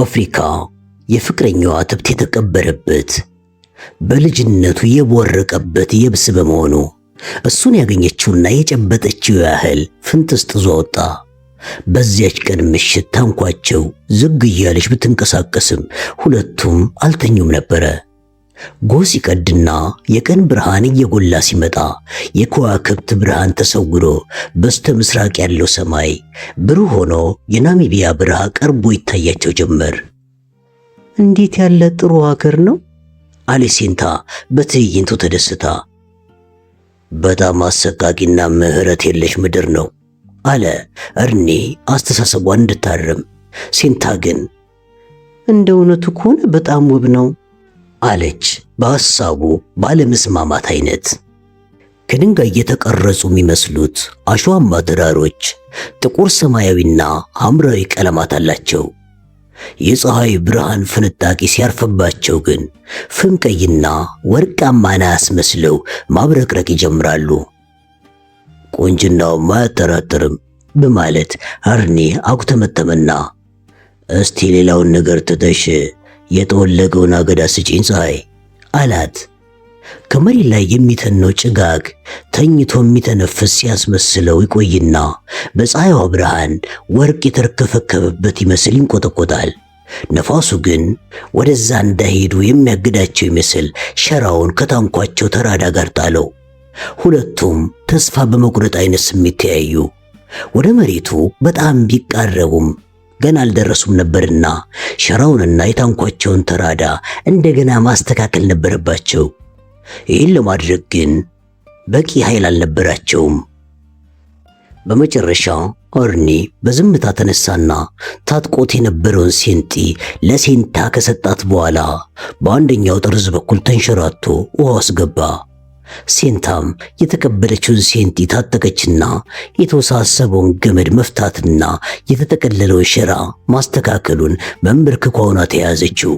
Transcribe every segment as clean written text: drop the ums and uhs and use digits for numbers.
አፍሪካ የፍቅረኛዋ ትብት የተቀበረበት በልጅነቱ የቦረቀበት የብስ በመሆኑ እሱን ያገኘችውና የጨበጠችው ያህል ፍንጥስጥዞ ወጣ። በዚያች ቀን ምሽት ታንኳቸው ዝግ እያለች ብትንቀሳቀስም ሁለቱም አልተኙም ነበረ። ጎህ ሲቀድና የቀን ብርሃን እየጎላ ሲመጣ የከዋክብት ብርሃን ተሰውሮ በስተ ምስራቅ ያለው ሰማይ ብሩህ ሆኖ የናሚቢያ በረሃ ቀርቦ ይታያቸው ጀመር። እንዴት ያለ ጥሩ ሀገር ነው አለች ሴንታ በትዕይንቱ ተደስታ። በጣም አሰቃቂና ምሕረት የለሽ ምድር ነው አለ እርኒ አስተሳሰቧን እንድታርም። ሴንታ ግን እንደ እውነቱ ከሆነ በጣም ውብ ነው አለች በሐሳቡ ባለመስማማት አይነት። ከድንጋይ የተቀረጹ የሚመስሉት አሸዋማ ተራሮች ጥቁር ሰማያዊና ሐምራዊ ቀለማት አላቸው። የፀሐይ ብርሃን ፍንጣቂ ሲያርፍባቸው ግን ፍም ቀይና ወርቃማ ናስ መስለው ማብረቅረቅ ይጀምራሉ። ቁንጅናውም አያጠራጥርም በማለት አርኒ አኩተመተመና እስቲ ሌላውን ነገር ትተሽ የጠወለገውን አገዳ ስጪኝ ፀሐይ አላት። ከመሬት ላይ የሚተነው ጭጋግ ተኝቶ የሚተነፍስ ሲያስመስለው ይቆይና በፀሐይዋ ብርሃን ወርቅ የተርከፈከበበት ይመስል ይንቆጠቆጣል። ነፋሱ ግን ወደዛ እንዳይሄዱ የሚያግዳቸው ይመስል ሸራውን ከታንኳቸው ተራዳ ጋር ጣለው። ሁለቱም ተስፋ በመቁረጥ አይነት ስሜት ተያዩ። ወደ መሬቱ በጣም ቢቃረቡም ገና አልደረሱም ነበርና ሸራውንና የታንኳቸውን ተራዳ እንደገና ማስተካከል ነበረባቸው። ይህን ለማድረግ ግን በቂ ኃይል አልነበራቸውም። በመጨረሻ አርኒ በዝምታ ተነሳና ታጥቆት የነበረውን ሴንጢ ለሴንታ ከሰጣት በኋላ በአንደኛው ጠርዝ በኩል ተንሸራቶ ውሃ አስገባ። ሴንታም የተቀበለችውን ሴንጢ ታጠቀችና የተወሳሰበውን ገመድ መፍታትና የተጠቀለለውን ሸራ ማስተካከሉን መንበርክኳ ሆና ተያዘችው።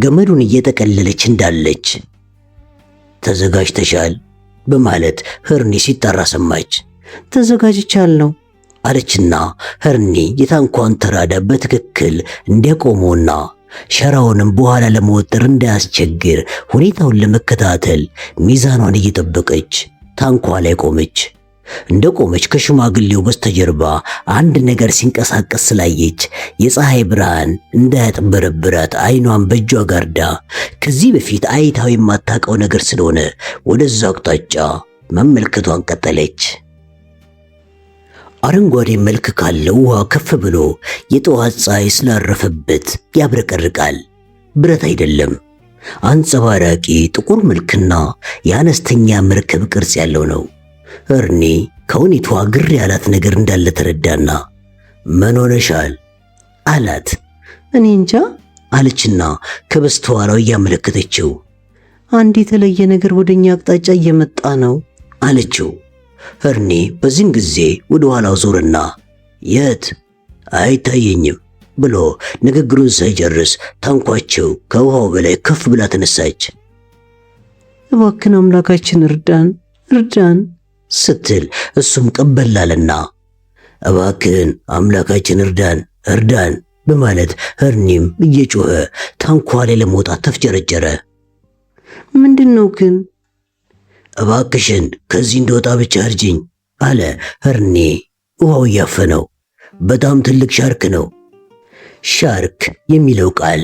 ገመዱን እየጠቀለለች እንዳለች ተዘጋጅተሻል በማለት ህርኒ ሲጣራ ሰማች። ተዘጋጅቻለሁ አለችና ህርኒ የታንኳን ተራዳ በትክክል እንዲያቆመውና ሸራውንም በኋላ ለመወጠር እንዳያስቸግር ሁኔታውን ለመከታተል ሚዛኗን እየጠበቀች ታንኳ ላይ ቆመች። እንደቆመች ከሽማግሌው በስተጀርባ አንድ ነገር ሲንቀሳቀስ ስላየች የፀሐይ ብርሃን እንዳያጥበረብራት አይኗን በእጇ ጋርዳ ከዚህ በፊት አይታው የማታውቀው ነገር ስለሆነ ወደዛ አቅጣጫ መመልከቷን ቀጠለች። አረንጓዴ መልክ ካለው ውሃ ከፍ ብሎ የጠዋት ፀሐይ ስላረፈበት ያብረቀርቃል። ብረት አይደለም፣ አንጸባራቂ ጥቁር መልክና የአነስተኛ መርከብ ቅርጽ ያለው ነው። እርኒ ከሁኔታዋ ግር ያላት ነገር እንዳለ ተረዳና ምን ሆነሻል አላት። እኔ እንጃ አለችና ከበስተኋላው እያመለከተችው አንድ የተለየ ነገር ወደኛ አቅጣጫ እየመጣ ነው አለችው። እርኒ በዚህን ጊዜ ወደ ኋላው ዞርና የት አይታየኝም ብሎ ንግግሩን ሳይጨርስ ታንኳቸው ከውሃው በላይ ከፍ ብላ ተነሳች። እባክን አምላካችን እርዳን እርዳን ስትል እሱም ቀበላለና እባክን አምላካችን እርዳን እርዳን በማለት እርኒም እየጮኸ ታንኳ ላይ ለመውጣት ተፍጨረጨረ። ምንድነው ግን? እባክሽን ከዚህ እንደወጣ ብቻ እርጅኝ አለ እርኒ ውሃው እያፈነው። በጣም ትልቅ ሻርክ ነው። ሻርክ የሚለው ቃል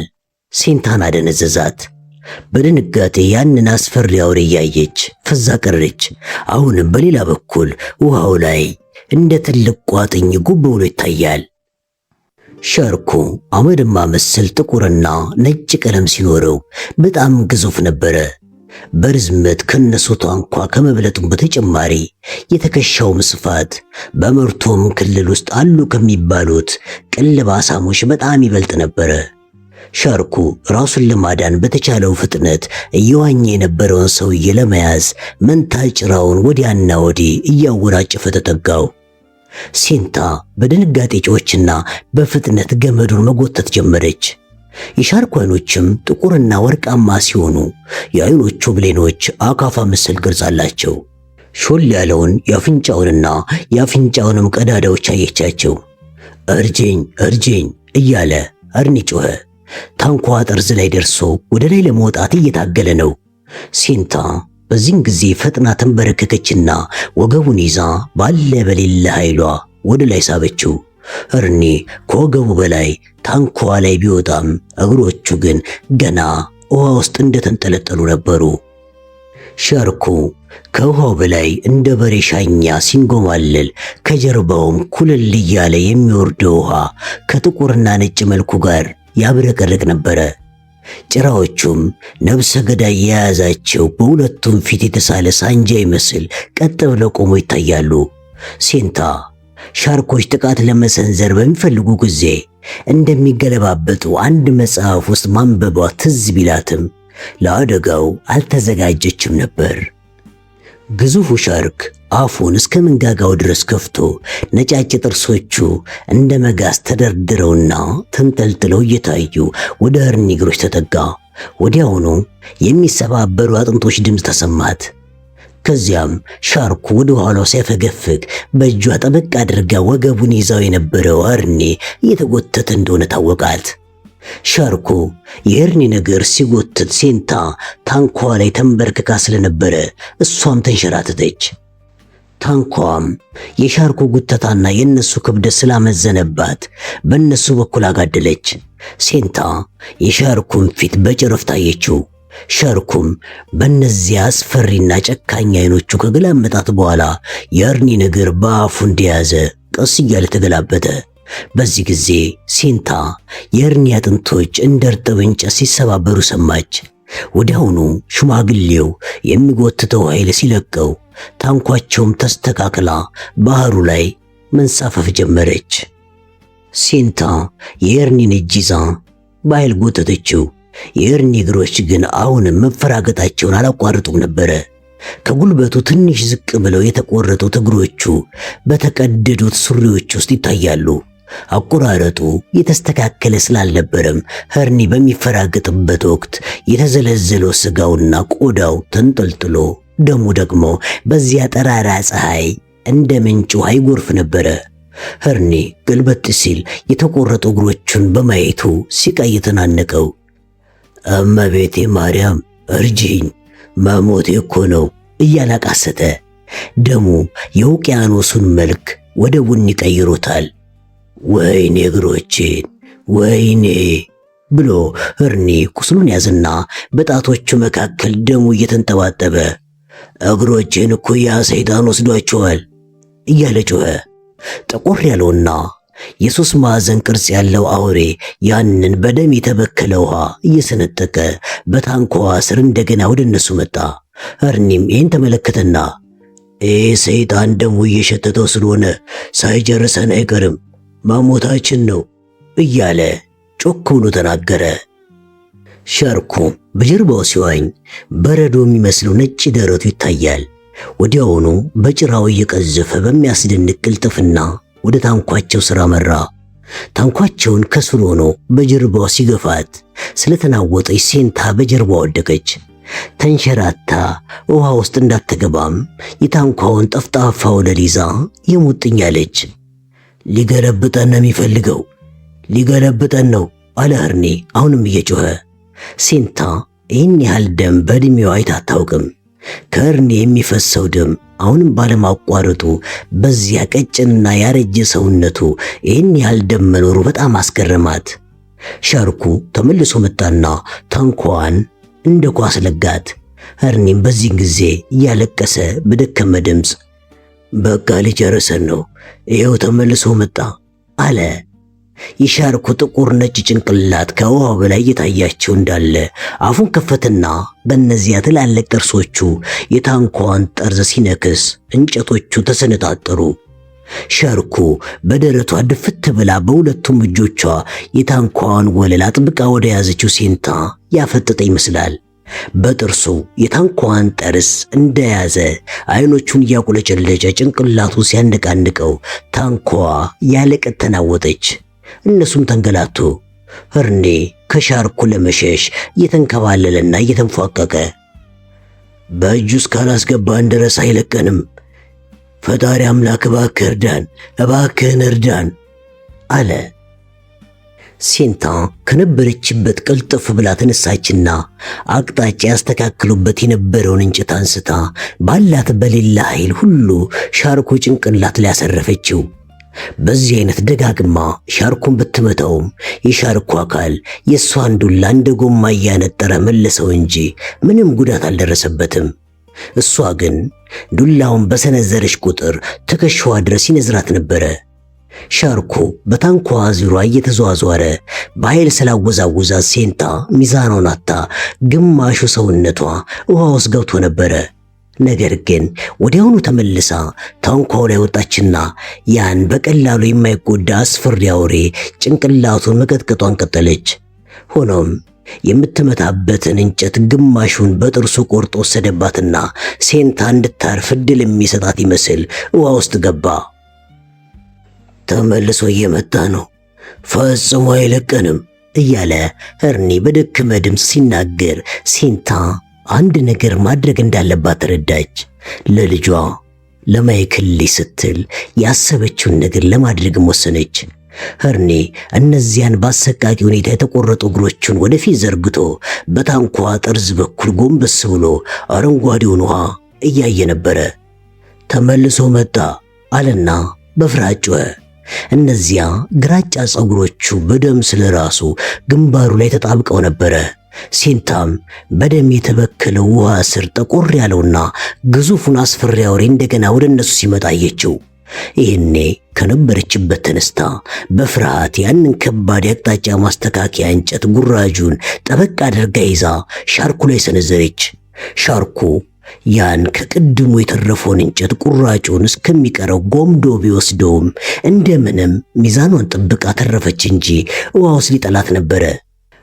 ሴንታን አደነዘዛት። በድንጋጤ ያንን አስፈሪ አውሬ እያየች ፈዛ ቀረች። አሁንም በሌላ በኩል ውሃው ላይ እንደ ትልቅ ቋጥኝ ጉብ ብሎ ይታያል። ሻርኩ አመድማ መሰል ጥቁርና ነጭ ቀለም ሲኖረው በጣም ግዙፍ ነበረ። በርዝመት ከነሱ ታንኳ ከመብለጡም በተጨማሪ የተከሻውም ስፋት በመርቶም ክልል ውስጥ አሉ ከሚባሉት ቅልብ አሳሞች በጣም ይበልጥ ነበረ። ሻርኩ ራሱን ለማዳን በተቻለው ፍጥነት እየዋኘ የነበረውን ሰውዬ ለመያዝ መንታ ጭራውን ወዲያና ወዲህ እያወራጨፈ ተጠጋው። ሴንታ በድንጋጤ ጮኸችና በፍጥነት ገመዱን መጎተት ጀመረች። የሻርኩ አይኖችም ጥቁርና ወርቃማ ሲሆኑ የአይኖቹ ብሌኖች አካፋ መሰል ቅርጽ አላቸው። ሾል ያለውን የአፍንጫውንና የአፍንጫውንም ቀዳዳዎች አየቻቸው። እርጅኝ እርጅኝ እያለ እርኒ ጮኸ። ታንኳ ጠርዝ ላይ ደርሶ ወደ ላይ ለመውጣት እየታገለ ነው። ሴንታ በዚህን ጊዜ ፈጥና ተንበረከከችና ወገቡን ይዛ ባለ በሌለ ኃይሏ ወደ ላይ ሳበችው። እርኒ ከወገቡ በላይ ታንኳ ላይ ቢወጣም እግሮቹ ግን ገና ውሃ ውስጥ እንደተንጠለጠሉ ነበሩ። ሻርኩ ከውሃው በላይ እንደ በሬ ሻኛ ሲንጎማለል ከጀርባውም ኩልል እያለ የሚወርደው ውሃ ከጥቁርና ነጭ መልኩ ጋር ያብረቀርቅ ነበረ። ጭራዎቹም ነብሰ ገዳይ የያዛቸው በሁለቱም ፊት የተሳለ ሳንጃ ይመስል ቀጥ ብለው ቆመው ይታያሉ። ሴንታ ሻርኮች ጥቃት ለመሰንዘር በሚፈልጉ ጊዜ እንደሚገለባበጡ አንድ መጽሐፍ ውስጥ ማንበቧ ትዝ ቢላትም ለአደጋው አልተዘጋጀችም ነበር። ግዙፉ ሻርክ አፉን እስከ መንጋጋው ድረስ ከፍቶ ነጫጭ ጥርሶቹ እንደ መጋዝ ተደርድረውና ተንጠልጥለው እየታዩ ወደ እርኒ እግሮች ተጠጋ። ወዲያውኑ የሚሰባበሩ አጥንቶች ድምፅ ተሰማት። ከዚያም ሻርኩ ወደ ኋላው ሲያፈገፍግ በእጇ ጠበቅ አድርጋ ወገቡን ይዛው የነበረው እርኒ እየተጎተተ እንደሆነ ታወቃት። ሻርኩ የእርኒን እግር ሲጎትት ሴንታ ታንኳ ላይ ተንበርክካ ስለነበረ እሷም ተንሸራተተች። ታንኳም የሻርኩ ጉተታና የነሱ ክብደት ስላመዘነባት በነሱ በኩል አጋደለች። ሴንታ የሻርኩን ፊት በጭረፍ ታየችው። ሻርኩም በእነዚያ አስፈሪና ጨካኝ አይኖቹ ከገላመጣት በኋላ የእርኒን እግር በአፉ እንደያዘ ቀስ እያለ ተገላበጠ። በዚህ ጊዜ ሴንታ የእርኒ አጥንቶች እንደ እርጥብ እንጨት ሲሰባበሩ ሰማች። ወዲያውኑ ሽማግሌው የሚጎትተው ኃይል ሲለቀው ታንኳቸውም ተስተካክላ ባህሩ ላይ መንሳፈፍ ጀመረች። ሴንታ የእርኒን እጅ ይዛ በኃይል ጎተተችው። የእርኒ እግሮች ግን አሁንም መፈራገጣቸውን አላቋረጡም ነበረ። ከጉልበቱ ትንሽ ዝቅ ብለው የተቆረጡት እግሮቹ በተቀደዱት ሱሪዎች ውስጥ ይታያሉ። አቆራረጡ የተስተካከለ ስላልነበረም እርኒ በሚፈራገጥበት ወቅት የተዘለዘለው ስጋውና ቆዳው ተንጠልጥሎ ደሙ ደግሞ በዚያ ጠራራ ፀሐይ እንደ ምንጭ ውሃ ይጎርፍ ነበረ። እርኒ ገልበጥ ሲል የተቆረጡ እግሮቹን በማየቱ ሲቃይ የተናነቀው፣ እመቤቴ ማርያም እርጂኝ፣ መሞቴ እኮ ነው እያላቃሰተ ደሙ የውቅያኖሱን መልክ ወደ ቡኒ ቀይሮታል። ወይኔ እግሮቼን ወይኔ ብሎ እርኒ ቁስሉን ያዝና በጣቶቹ መካከል ደሙ እየተንጠባጠበ እግሮቼን እኮ ያ ሰይጣን ወስዷቸዋል እያለ ጮኸ። ጠቆር ያለውና የሶስት ማዕዘን ቅርጽ ያለው አውሬ ያንን በደም የተበከለ ውሃ እየሰነጠቀ በታንኳዋ ስር እንደገና ወደ እነሱ መጣ። እርኒም ይህን ተመለከተና ሰይጣን ደሙ እየሸተተው ስለሆነ ሳይጨርሰን አይቀርም፣ ማሞታችን ነው እያለ ጮክ ብሎ ተናገረ። ሻርኩ በጀርባው ሲዋኝ በረዶ የሚመስለው ነጭ ደረቱ ይታያል። ወዲያውኑ በጭራው እየቀዘፈ በሚያስደንቅ ቅልጥፍና ወደ ታንኳቸው ስራ መራ። ታንኳቸውን ከስር ሆኖ በጀርባው ሲገፋት ስለተናወጠች ሴንታ በጀርባው ወደቀች። ተንሸራታ ውሃ ውስጥ እንዳትገባም የታንኳውን ጠፍጣፋ ወለል ይዛ የሙጥኝ አለች። ሊገለብጠን ነው የሚፈልገው፣ ሊገለብጠን ነው አለ እርኒ አሁንም እየጮኸ። ሴንታ ይህን ያህል ደም በዕድሜዋ አይታ አታውቅም። ከእርኒ የሚፈሰው ደም አሁንም ባለማቋረጡ በዚያ ቀጭንና ያረጀ ሰውነቱ ይህን ያህል ደም መኖሩ በጣም አስገረማት። ሻርኩ ተመልሶ መጣና ታንኳዋን እንደ ኳስ ለጋት። እርኒም በዚህን ጊዜ እያለቀሰ በደከመ ድምፅ በቃ ሊጨርሰን ነው፣ ይኸው ተመልሶ መጣ አለ። የሻርኩ ጥቁር ነጭ ጭንቅላት ከውሃው በላይ እየታያቸው እንዳለ አፉን ከፈትና በእነዚያ ትላልቅ ጥርሶቹ የታንኳዋን ጠርዝ ሲነክስ እንጨቶቹ ተሰነጣጠሩ። ሻርኩ በደረቷ ድፍት ብላ በሁለቱም እጆቿ የታንኳዋን ወለል አጥብቃ ወደ ያዘችው ሴንታ ያፈጠጠ ይመስላል። በጥርሱ የታንኳዋን ጠርዝ እንደያዘ አይኖቹን እያቁለጨለጨ ጭንቅላቱ ሲያነቃንቀው ታንኳዋ ያለቀት ተናወጠች። እነሱም ተንገላቱ። እርኒ ከሻርኩ ለመሸሽ እየተንከባለለና እየተንፏቀቀ በእጁ እስካላስገባን ድረስ አይለቀንም፣ ፈጣሪ አምላክ እባክህ እርዳን፣ እባክህን እርዳን አለ። ሴንታ ከነበረችበት ቀልጠፍ ብላ ተነሳችና አቅጣጫ ያስተካክሉበት የነበረውን እንጨት አንስታ ባላት በሌላ ኃይል ሁሉ ሻርኩ ጭንቅላት ላይ ያሰረፈችው። በዚህ አይነት ደጋግማ ሻርኩን ብትመታውም የሻርኩ አካል የሷን ዱላ እንደ ጎማ እያነጠረ መለሰው እንጂ ምንም ጉዳት አልደረሰበትም። እሷ ግን ዱላውን በሰነዘረች ቁጥር ትከሻዋ ድረስ ይነዝራት ነበረ። ሻርኩ በታንኳ ዙሪያ እየተዘዋወረ በኃይል ስላወዛወዛት ሴንታ ሚዛኗን አጥታ ግማሹ ሰውነቷ ውሃ ውስጥ ገብቶ ነበረ። ነገር ግን ወዲያውኑ ተመልሳ ታንኳው ላይ ወጣችና ያን በቀላሉ የማይጎዳ አስፈሪ አውሬ ጭንቅላቱን መቀጥቀጧን ቀጠለች። ሆኖም የምትመታበትን እንጨት ግማሹን በጥርሱ ቆርጦ ወሰደባትና ሴንታ እንድታርፍ ዕድል የሚሰጣት ይመስል ውሃ ውስጥ ገባ። ተመልሶ እየመጣ ነው፣ ፈጽሞ አይለቀንም እያለ እርኒ በደከመ ድምፅ ሲናገር ሴንታ አንድ ነገር ማድረግ እንዳለባት ተረዳች። ለልጇ ለማይክል ስትል ያሰበችውን ነገር ለማድረግም ወሰነች። እርኒ እነዚያን በአሰቃቂ ሁኔታ የተቆረጡ እግሮቹን ወደፊት ዘርግቶ በታንኳ ጠርዝ በኩል ጎንበስ ብሎ አረንጓዴውን ውሃ እያየ ነበረ። ተመልሶ መጣ አለና በፍርሃት ጮኸ። እነዚያ ግራጫ ፀጉሮቹ በደም ስለራሱ ግንባሩ ላይ ተጣብቀው ነበረ። ሴንታም በደም የተበከለው ውሃ ስር ጠቆር ያለውና ግዙፉን አስፈሪ አውሬ እንደገና ወደ እነሱ ሲመጣ አየችው። ይህኔ ከነበረችበት ተነስታ በፍርሃት ያንን ከባድ የአቅጣጫ ማስተካከያ እንጨት ጉራጁን ጠበቅ አድርጋ ይዛ ሻርኩ ላይ ሰነዘረች። ሻርኩ ያን ከቅድሙ የተረፈውን እንጨት ቁራጩን እስከሚቀረው ጎምዶ ቢወስደውም እንደምንም ሚዛኗን ጠብቃ ተረፈች እንጂ ውሃ ውስጥ ሊጠላት ነበረ።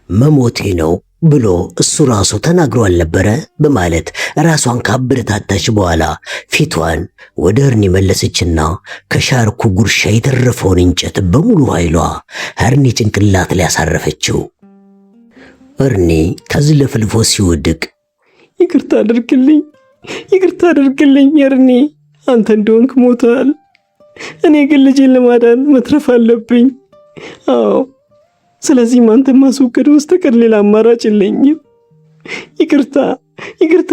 መሞቴ ነው ብሎ እሱ ራሱ ተናግሮ አልነበረ በማለት ራሷን ካበረታታች በኋላ ፊቷን ወደ እርኒ መለሰችና ከሻርኩ ጉርሻ የተረፈውን እንጨት በሙሉ ኃይሏ እርኒ ጭንቅላት ላይ ያሳረፈችው። እርኒ ተዝለፍልፎ ሲወድቅ ይቅርታ አድርግልኝ እርኒ፣ አንተ እንደሆንክ ሞታል። እኔ ግን ልጄን ለማዳን መትረፍ አለብኝ። አዎ፣ ስለዚህ አንተን ማስወገድ በስተቀር ሌላ አማራጭ የለኝም። ይቅርታ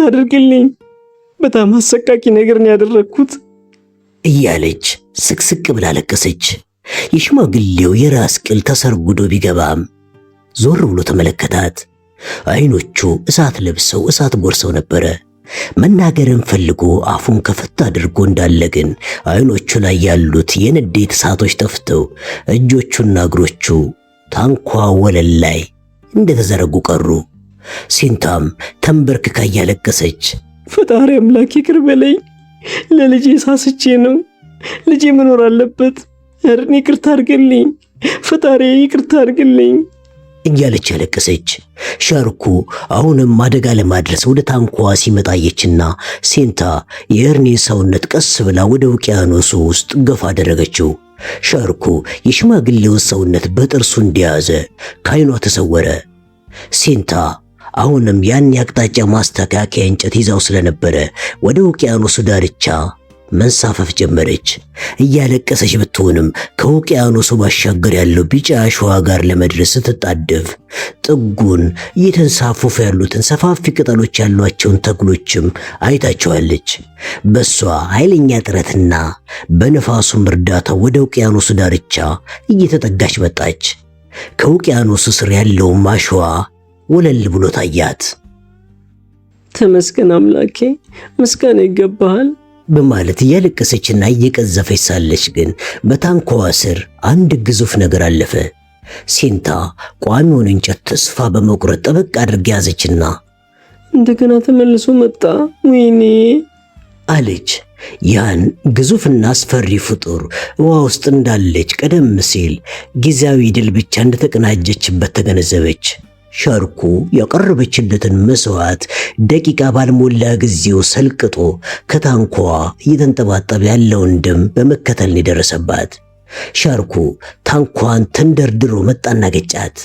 አድርግልኝ። በጣም አሰቃቂ ነገር ነው ያደረግኩት እያለች ስቅስቅ ብላ ለቀሰች። የሽማግሌው የራስ ቅል ተሰርጉዶ ቢገባም ዞር ብሎ ተመለከታት። አይኖቹ እሳት ለብሰው እሳት ጎርሰው ነበረ። መናገርን ፈልጎ አፉን ከፈት አድርጎ እንዳለ ግን አይኖቹ ላይ ያሉት የንዴት እሳቶች ጠፍተው እጆቹና እግሮቹ ታንኳ ወለል ላይ እንደተዘረጉ ቀሩ። ሴንታም ተንበርክካ እያለቀሰች ፈጣሪ አምላክ ይቅር በለኝ፣ ለልጄ ሳስቼ ነው፣ ልጄ መኖር አለበት፣ እርኒ ይቅርታ አድርግልኝ፣ ፈጣሪ ይቅርታ አድርግልኝ እያለች ያለቀሰች። ሻርኩ አሁንም አደጋ ለማድረስ ወደ ታንኳ ሲመጣየችና ሴንታ የእርኒ ሰውነት ቀስ ብላ ወደ ውቅያኖሱ ውስጥ ገፋ አደረገችው። ሻርኩ የሽማግሌውን ሰውነት በጥርሱ እንደያዘ ከዓይኗ ተሰወረ። ሴንታ አሁንም ያን የአቅጣጫ ማስተካከያ እንጨት ይዛው ስለነበረ ወደ ውቅያኖሱ ዳርቻ መንሳፈፍ ጀመረች። እያለቀሰች ብትሆንም ከውቅያኖሱ ባሻገር ያለው ቢጫ አሸዋ ጋር ለመድረስ ስትጣደፍ ጥጉን እየተንሳፈፉ ያሉትን ሰፋፊ ቅጠሎች ያሏቸውን ተክሎችም አይታቸዋለች። በሷ ኃይለኛ ጥረትና በነፋሱም እርዳታ ወደ ውቅያኖሱ ዳርቻ እየተጠጋች መጣች። ከውቅያኖሱ ስር ያለውም አሸዋ ወለል ብሎ ታያት። ተመስገን አምላኬ፣ ምስጋና ይገባሃል በማለት እያለቀሰችና እየቀዘፈች ሳለች ግን በታንኳዋ ስር አንድ ግዙፍ ነገር አለፈ። ሴንታ ቋሚውን እንጨት ተስፋ በመቁረጥ ጠበቅ አድርጋ ያዘችና እንደገና ተመልሶ መጣ፣ ወይኔ አለች። ያን ግዙፍና አስፈሪ ፍጡር ውሃ ውስጥ እንዳለች ቀደም ሲል ጊዜያዊ ድል ብቻ እንደተቀናጀችበት ተገነዘበች። ሻርኩ ያቀረበችለትን መስዋዕት ደቂቃ ባልሞላ ጊዜው ሰልቅጦ ከታንኳዋ እየተንጠባጠበ ያለውን ደም በመከተል የደረሰባት። ሻርኩ ታንኳን ተንደርድሮ መጣና ገጫት።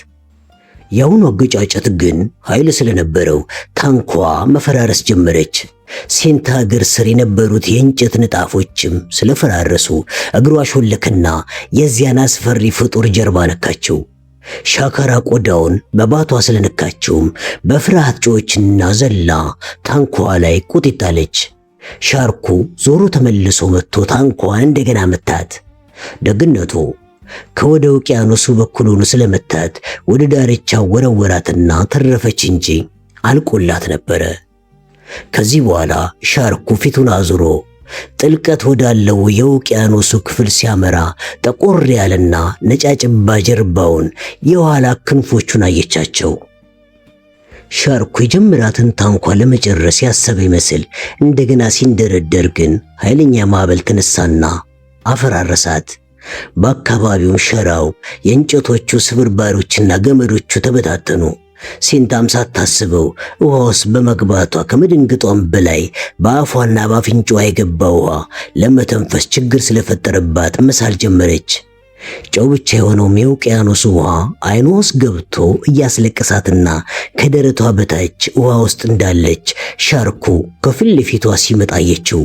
ያሁኑ አገጫጨት ግን ኃይል ስለነበረው ታንኳዋ መፈራረስ ጀመረች። ሴንታ እግር ስር የነበሩት የእንጨት ንጣፎችም ስለፈራረሱ እግሯ ሾለከና የዚያን አስፈሪ ፍጡር ጀርባ ነካችው። ሻካራ ቆዳውን በባቷ ስለነካችውም በፍርሃት ጮኸችና ዘላ ታንኳ ላይ ቁጢጥ አለች። ሻርኩ ዞሮ ተመልሶ መጥቶ ታንኳን እንደገና መታት። ደግነቱ ከወደ ውቅያኖሱ በኩል ሆኖ ስለመታት ወደ ዳርቻው ወረወራትና ተረፈች እንጂ አልቆላት ነበረ። ከዚህ በኋላ ሻርኩ ፊቱን አዙሮ ጥልቀት ወዳለው የውቅያኖሱ ክፍል ሲያመራ ጠቆር ያለና ነጫጭባ ጀርባውን የኋላ ክንፎቹን አየቻቸው። ሻርኩ የጀመራትን ታንኳ ለመጨረስ ያሰበ ይመስል እንደገና ሲንደረደር ግን ኃይለኛ ማዕበል ተነሳና አፈራረሳት። በአካባቢው ሸራው፣ የእንጨቶቹ ስብርባሪዎችና ገመዶቹ ተበታተኑ። ሴንታም ሳታስበው ውሃ ውስጥ በመግባቷ ከመደንገጧም በላይ በአፏና በአፍንጫዋ የገባ ውሃ ለመተንፈስ ችግር ስለፈጠረባት መሳል ጀመረች። ጨው ብቻ የሆነውም የውቅያኖስ ውሃ አይኗ ውስጥ ገብቶ እያስለቀሳትና ከደረቷ በታች ውሃ ውስጥ እንዳለች ሻርኩ ከፊት ለፊቷ ሲመጣ አየችው።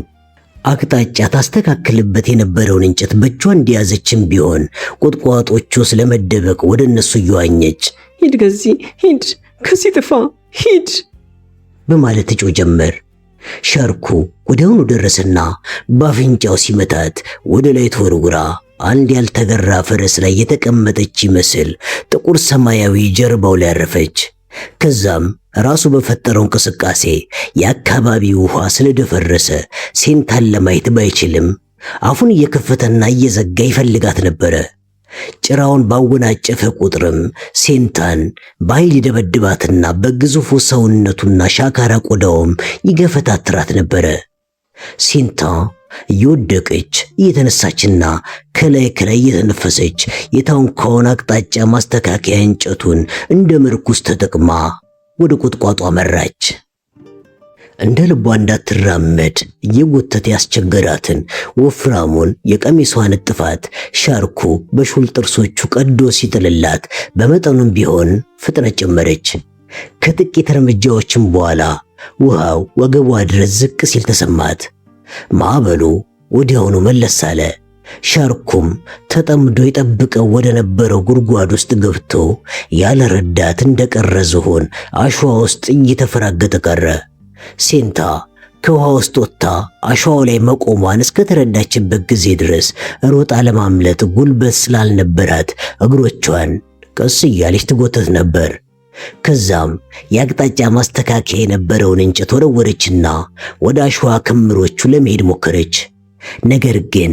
አቅጣጫ ታስተካክልበት የነበረውን እንጨት በእጇ እንደያዘችም ቢሆን ቁጥቋጦቹ ስለመደበቅ ወደ እነሱ እየዋኘች ሂድ፣ ከዚህ ጥፋ፣ ሂድ በማለት እጮህ ጀመር። ሻርኩ ወዲያውኑ ደረሰና በአፍንጫው ሲመታት ወደ ላይ ተወርውራ አንድ ያልተገራ ፈረስ ላይ የተቀመጠች ይመስል ጥቁር ሰማያዊ ጀርባው ላይ አረፈች። ከዛም ራሱ በፈጠረው እንቅስቃሴ የአካባቢው ውሃ ስለደፈረሰ ሴንታን ለማየት ባይችልም አፉን እየከፈተና እየዘጋ ይፈልጋት ነበረ። ጭራውን ባወናጨፈ ቁጥርም ሴንታን በኃይል ይደበድባትና በግዙፉ ሰውነቱና ሻካራ ቆዳውም ይገፈታትራት ነበረ። ሴንታ እየወደቀች እየተነሳችና ከላይ እየተነፈሰች የታንኳውን አቅጣጫ ማስተካከያ እንጨቱን እንደ ምርኩስ ተጠቅማ ወደ ቁጥቋጦ አመራች። እንደ ልቧ እንዳትራመድ እየጎተተ ያስቸገራትን ወፍራሙን የቀሚሷን ጥፋት ሻርኩ በሹል ጥርሶቹ ቀዶ ሲጥልላት በመጠኑም ቢሆን ፍጥነት ጨመረች። ከጥቂት እርምጃዎችም በኋላ ውሃው ወገቧ ድረስ ዝቅ ሲል ተሰማት። ማዕበሉ ወዲያውኑ መለስ አለ። ሻርኩም ተጠምዶ የጠብቀው ወደ ነበረው ጉድጓድ ውስጥ ገብቶ ያለ ረዳት እንደቀረ ዝሆን አሸዋ ውስጥ እየተፈራገጠ ቀረ። ሴንታ ከውሃ ውስጥ ወጥታ አሸዋው ላይ መቆሟን እስከተረዳችበት ጊዜ ድረስ ሮጣ ለማምለጥ ጉልበት ስላልነበራት እግሮቿን ቀስ እያለች ትጎተት ነበር። ከዛም የአቅጣጫ ማስተካከያ የነበረውን እንጨት ወረወረችና ወደ አሸዋ ክምሮቹ ለመሄድ ሞከረች። ነገር ግን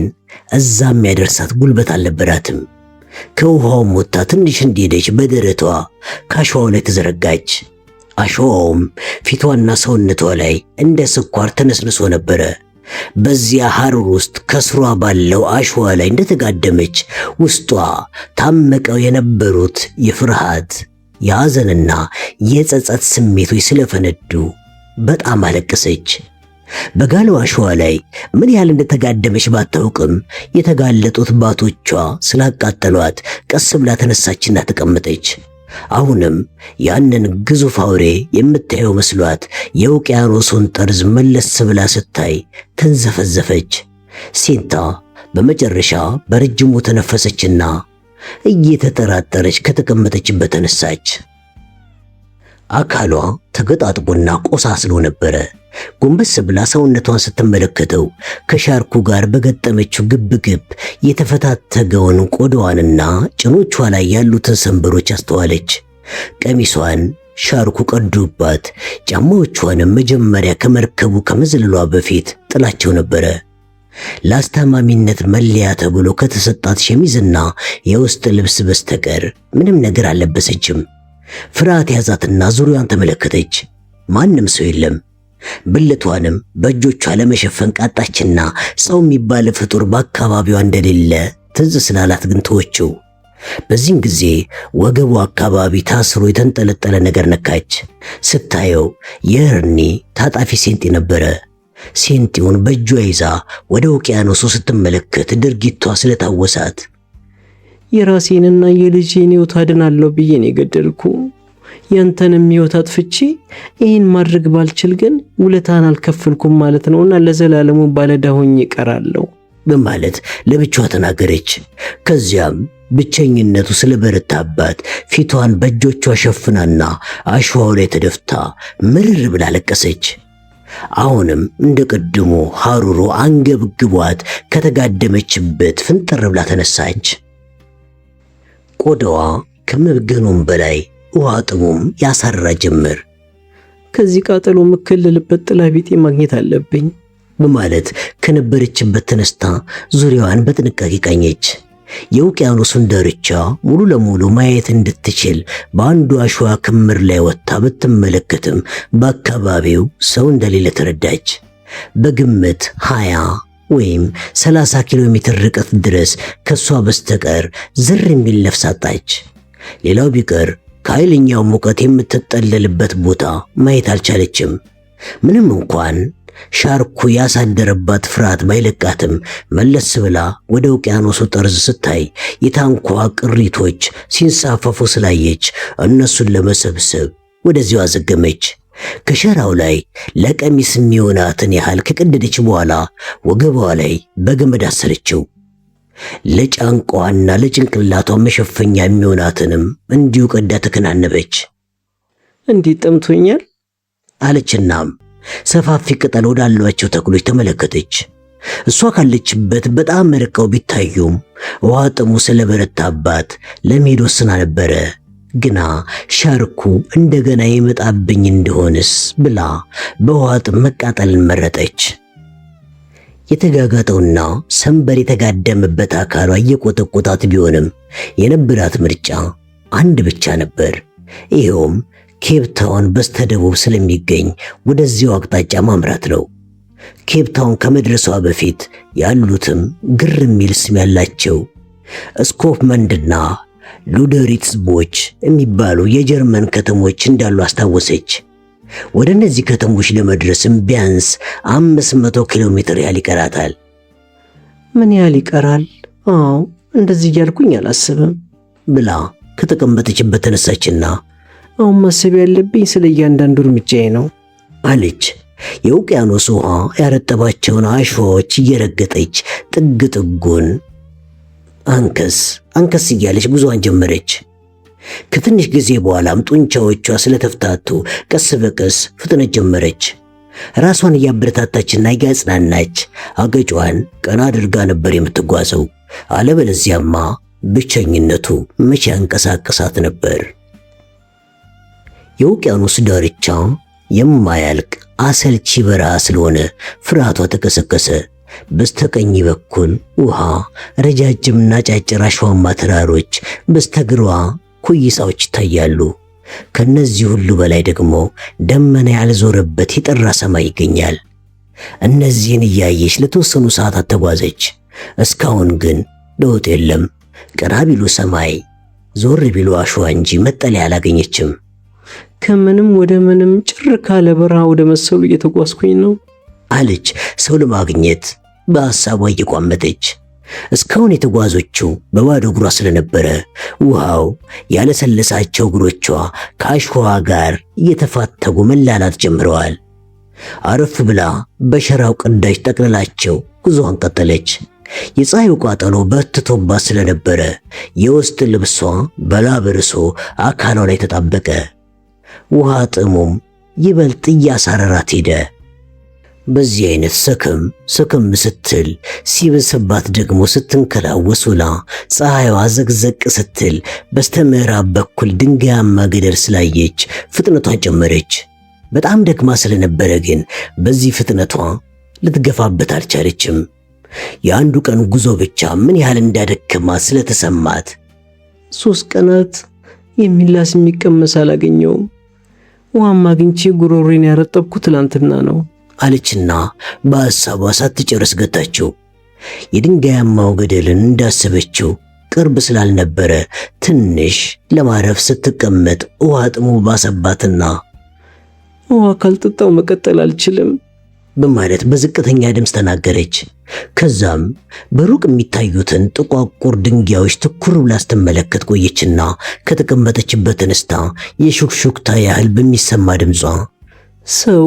እዛም ያደርሳት ጉልበት አልነበራትም። ከውሃውም ወጥታ ትንሽ እንደሄደች በደረቷ ከአሸዋው ላይ ተዘረጋች። አሸዋውም ፊቷና ሰውነቷ ላይ እንደ ስኳር ተነስንሶ ነበረ። በዚያ ሐሩር ውስጥ ከስሯ ባለው አሸዋ ላይ እንደተጋደመች ውስጧ ታመቀው የነበሩት የፍርሃት የሐዘንና የጸጸት ስሜቶች ስለፈነዱ በጣም አለቀሰች። በጋለው አሸዋ ላይ ምን ያህል እንደተጋደመች ባታውቅም የተጋለጡት ባቶቿ ስላቃጠሏት ቀስ ብላ ተነሳችና ተቀመጠች። አሁንም ያንን ግዙፍ አውሬ የምታየው መስሏት የውቅያኖሱን ጠርዝ መለስ ብላ ስታይ ተንዘፈዘፈች። ሴንታ በመጨረሻ በረጅሙ ተነፈሰችና እየተጠራጠረች ከተቀመጠችበት ተነሳች። አካሏ ተገጣጥቦና ቆሳስሎ ነበረ። ጎንበስ ብላ ሰውነቷን ስትመለከተው ከሻርኩ ጋር በገጠመችው ግብግብ የተፈታተገውን ቆዳዋንና ጭኖቿ ላይ ያሉትን ሰንበሮች አስተዋለች። ቀሚሷን ሻርኩ ቀዶባት፣ ጫማዎቿንም መጀመሪያ ከመርከቡ ከመዝለሏ በፊት ጥላቸው ነበረ። ለአስታማሚነት መለያ ተብሎ ከተሰጣት ሸሚዝና የውስጥ ልብስ በስተቀር ምንም ነገር አልለበሰችም። ፍርሃት ያዛትና ዙሪያዋን ተመለከተች። ማንም ሰው የለም። ብልቷንም በእጆቿ ለመሸፈን ቃጣችና ሰው የሚባል ፍጡር በአካባቢዋ እንደሌለ ትዝ ስላላት ግን ተወችው። በዚህም ጊዜ ወገቡ አካባቢ ታስሮ የተንጠለጠለ ነገር ነካች። ስታየው የህርኒ ታጣፊ ሴንጤ ነበረ። ሴንጤውን በእጇ ይዛ ወደ ውቅያኖሱ ስትመለከት ድርጊቷ ስለታወሳት የራሴንና የልጄን ሕይወት አድናለሁ ብዬ ነው የገደልኩ። ያንተንም ሕይወት አጥፍቼ ይህን ማድረግ ባልችል ግን ውለታን አልከፈልኩም ማለት ነውና ለዘላለሙ ባለዕዳ ሆኜ እቀራለሁ በማለት ለብቻዋ ተናገረች። ከዚያም ብቸኝነቱ ስለበረታባት ፊቷን በእጆቿ ሸፍናና አሸዋው ላይ ተደፍታ ምርር ብላ ለቀሰች። አሁንም እንደ ቀድሞ ሐሩሩ አንገብግቧት ከተጋደመችበት ፍንጥር ብላ ተነሳች። ቆዳዋ ከመገኑም በላይ ውሃ ጥሙም ያሳራ ጀመር። ከዚህ ቃጠሎ የምከለልበት ጥላ ቤቴ ማግኘት አለብኝ በማለት ከነበረችበት ተነስታ ዙሪያዋን በጥንቃቄ ቃኘች። የውቅያኖሱን ዳርቻ ሙሉ ለሙሉ ማየት እንድትችል በአንዱ አሸዋ ክምር ላይ ወጥታ ብትመለከትም በአካባቢው ሰው እንደሌለ ተረዳች። በግምት 20 ወይም 30 ኪሎ ሜትር ርቀት ድረስ ከሷ በስተቀር ዝር የሚል ነፍስ አጣች። ሌላው ቢቀር ከኃይለኛው ሙቀት የምትጠለልበት ቦታ ማየት አልቻለችም። ምንም እንኳን ሻርኩ ያሳደረባት ፍርሃት ባይለቃትም መለስ ብላ ወደ ውቅያኖሱ ጠርዝ ስታይ የታንኳ ቅሪቶች ሲንሳፈፉ ስላየች እነሱን ለመሰብሰብ ወደዚያው አዘገመች። ከሸራው ላይ ለቀሚስ የሚሆናትን ያህል ከቀደደች በኋላ ወገቧ ላይ በገመድ አሰረችው። ለጫንቋና ለጭንቅላቷ መሸፈኛ የሚሆናትንም እንዲሁ ቀዳ ተከናነበች። እንዴት ጠምቶኛል አለችናም ሰፋፊ ቅጠል ወዳሏቸው ተክሎች ተመለከተች። እሷ ካለችበት በጣም ርቀው ቢታዩም ውሃ ጥሙ ስለበረታባት ለመሄድ ወስና ነበረ። ግና ሻርኩ እንደገና የመጣብኝ እንደሆነስ ብላ በውሃ ጥም መቃጠልን መረጠች። የተጋጋጠውና ሰንበር የተጋደመበት አካሏ እየቆጠቆጣት ቢሆንም የነበራት ምርጫ አንድ ብቻ ነበር። ይኸውም ኬፕታውን በስተደቡብ ስለሚገኝ ወደዚያው አቅጣጫ ማምራት ነው። ኬፕታውን ከመድረሷ በፊት ያሉትም ግር የሚል ስም ያላቸው ስኮፕመንድና ሉደሪትስቦች የሚባሉ የጀርመን ከተሞች እንዳሉ አስታወሰች። ወደ እነዚህ ከተሞች ለመድረስም ቢያንስ 500 ኪሎ ሜትር ያህል ይቀራታል። ምን ያህል ይቀራል? አዎ እንደዚህ እያልኩኝ አላስብም ብላ ከተቀመጠችበት ተነሳችና አሁን ማሰብ ያለብኝ ስለ እያንዳንዱ እርምጃዬ ነው አለች። የውቅያኖስ ውሃ ያረጠባቸውን አሸዋዎች እየረገጠች ጥግ ጥጉን አንከስ እያለች ጉዞዋን ጀመረች። ከትንሽ ጊዜ በኋላም ጡንቻዎቿ ስለተፍታቱ ቀስ በቀስ ፍጥነት ጀመረች። ራሷን እያበረታታችና እያጽናናች አገጯን ቀና አድርጋ ነበር የምትጓዘው። አለበለዚያማ ብቸኝነቱ መቼ ያንቀሳቀሳት ነበር። የውቅያኖስ ዳርቻ የማያልቅ አሰልቺ በረሃ ስለሆነ ፍርሃቷ ተቀሰቀሰ። በስተቀኝ በኩል ውሃ፣ ረጃጅምና ጫጭር አሸዋማ ተራሮች፣ በስተግሯ ኩይሳዎች ይታያሉ። ከነዚህ ሁሉ በላይ ደግሞ ደመና ያልዞረበት የጠራ ሰማይ ይገኛል። እነዚህን እያየች ለተወሰኑ ሰዓታት ተጓዘች። እስካሁን ግን ለውጥ የለም። ቀና ቢሉ ሰማይ፣ ዞር ቢሉ አሸዋ እንጂ መጠለያ አላገኘችም። ከምንም ወደ ምንም ጭር ካለ በረሃ ወደ መሰሉ እየተጓዝኩኝ ነው አለች ሰው ለማግኘት በሐሳቧ እየቋመጠች። እስካሁን የተጓዘችው በባዶ እግሯ ስለነበረ ውሃው ያለሰለሳቸው እግሮቿ ከአሸዋ ጋር እየተፋተጉ መላላት ጀምረዋል። አረፍ ብላ በሸራው ቅዳጅ ጠቅልላቸው ጉዞዋን ቀጠለች። የፀሐዩ ቃጠሎ በርትቶባት ስለነበረ የውስጥ ልብሷ በላብ እርሶ አካሏ ላይ ተጣበቀ። ውሃ ጥሙም ይበልጥ እያሳረራት ሄደ። በዚህ አይነት ሰከም ስትል ሲበስባት ደግሞ ስትንከላወስ ውላ ፀሐይዋ ዘቅዘቅ ስትል በስተምዕራብ በኩል ድንጋያማ ገደል ስላየች ፍጥነቷን ጨመረች። በጣም ደክማ ስለነበረ ግን በዚህ ፍጥነቷ ልትገፋበት አልቻለችም። የአንዱ ቀን ጉዞ ብቻ ምን ያህል እንዳደከማት ስለተሰማት 3 ቀናት የሚላስ የሚቀመስ አላገኘውም። ውሃም አግኝቼ ጉሮሬን ያረጠብኩት ትላንትና ነው አለችና በሐሳቧ ሳትጨርስ ገታችው። የድንጋያማው ገደልን እንዳሰበችው ቅርብ ስላልነበረ ትንሽ ለማረፍ ስትቀመጥ ውሃ ጥሙ ባሰባትና ውሃ ካልጠጣው መቀጠል አልችልም በማለት በዝቅተኛ ድምፅ ተናገረች። ከዛም በሩቅ የሚታዩትን ጥቋቁር ድንጋዮች ትኩር ብላ ስትመለከት ቆየችና ከተቀመጠችበት ተነስታ የሹክሹክታ ያህል በሚሰማ ድምጿ ሰው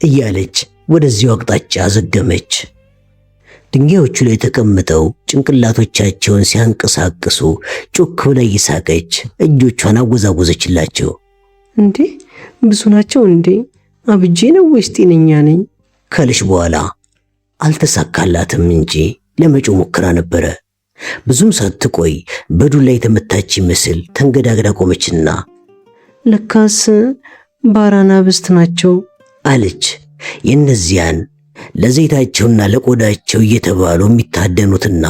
እያለች ወደዚያው አቅጣጫ ዘገመች። ድንጋዮቹ ላይ ተቀምጠው ጭንቅላቶቻቸውን ሲያንቀሳቅሱ ጮክ ብላ እየሳቀች እጆቿን አወዛወዘችላቸው። እንዴ ብዙ ናቸው እንዴ? አብጄ ነው ወይስ ጤነኛ ነኝ? ካለች በኋላ አልተሳካላትም እንጂ ለመጮህ ሞክራ ነበረ። ብዙም ሳትቆይ በዱላ የተመታች ይመስል ተንገዳግዳ ቆመችና ለካስ ባራናብስት ናቸው አለች። የእነዚያን ለዘይታቸውና ለቆዳቸው እየተባሉ የሚታደኑትና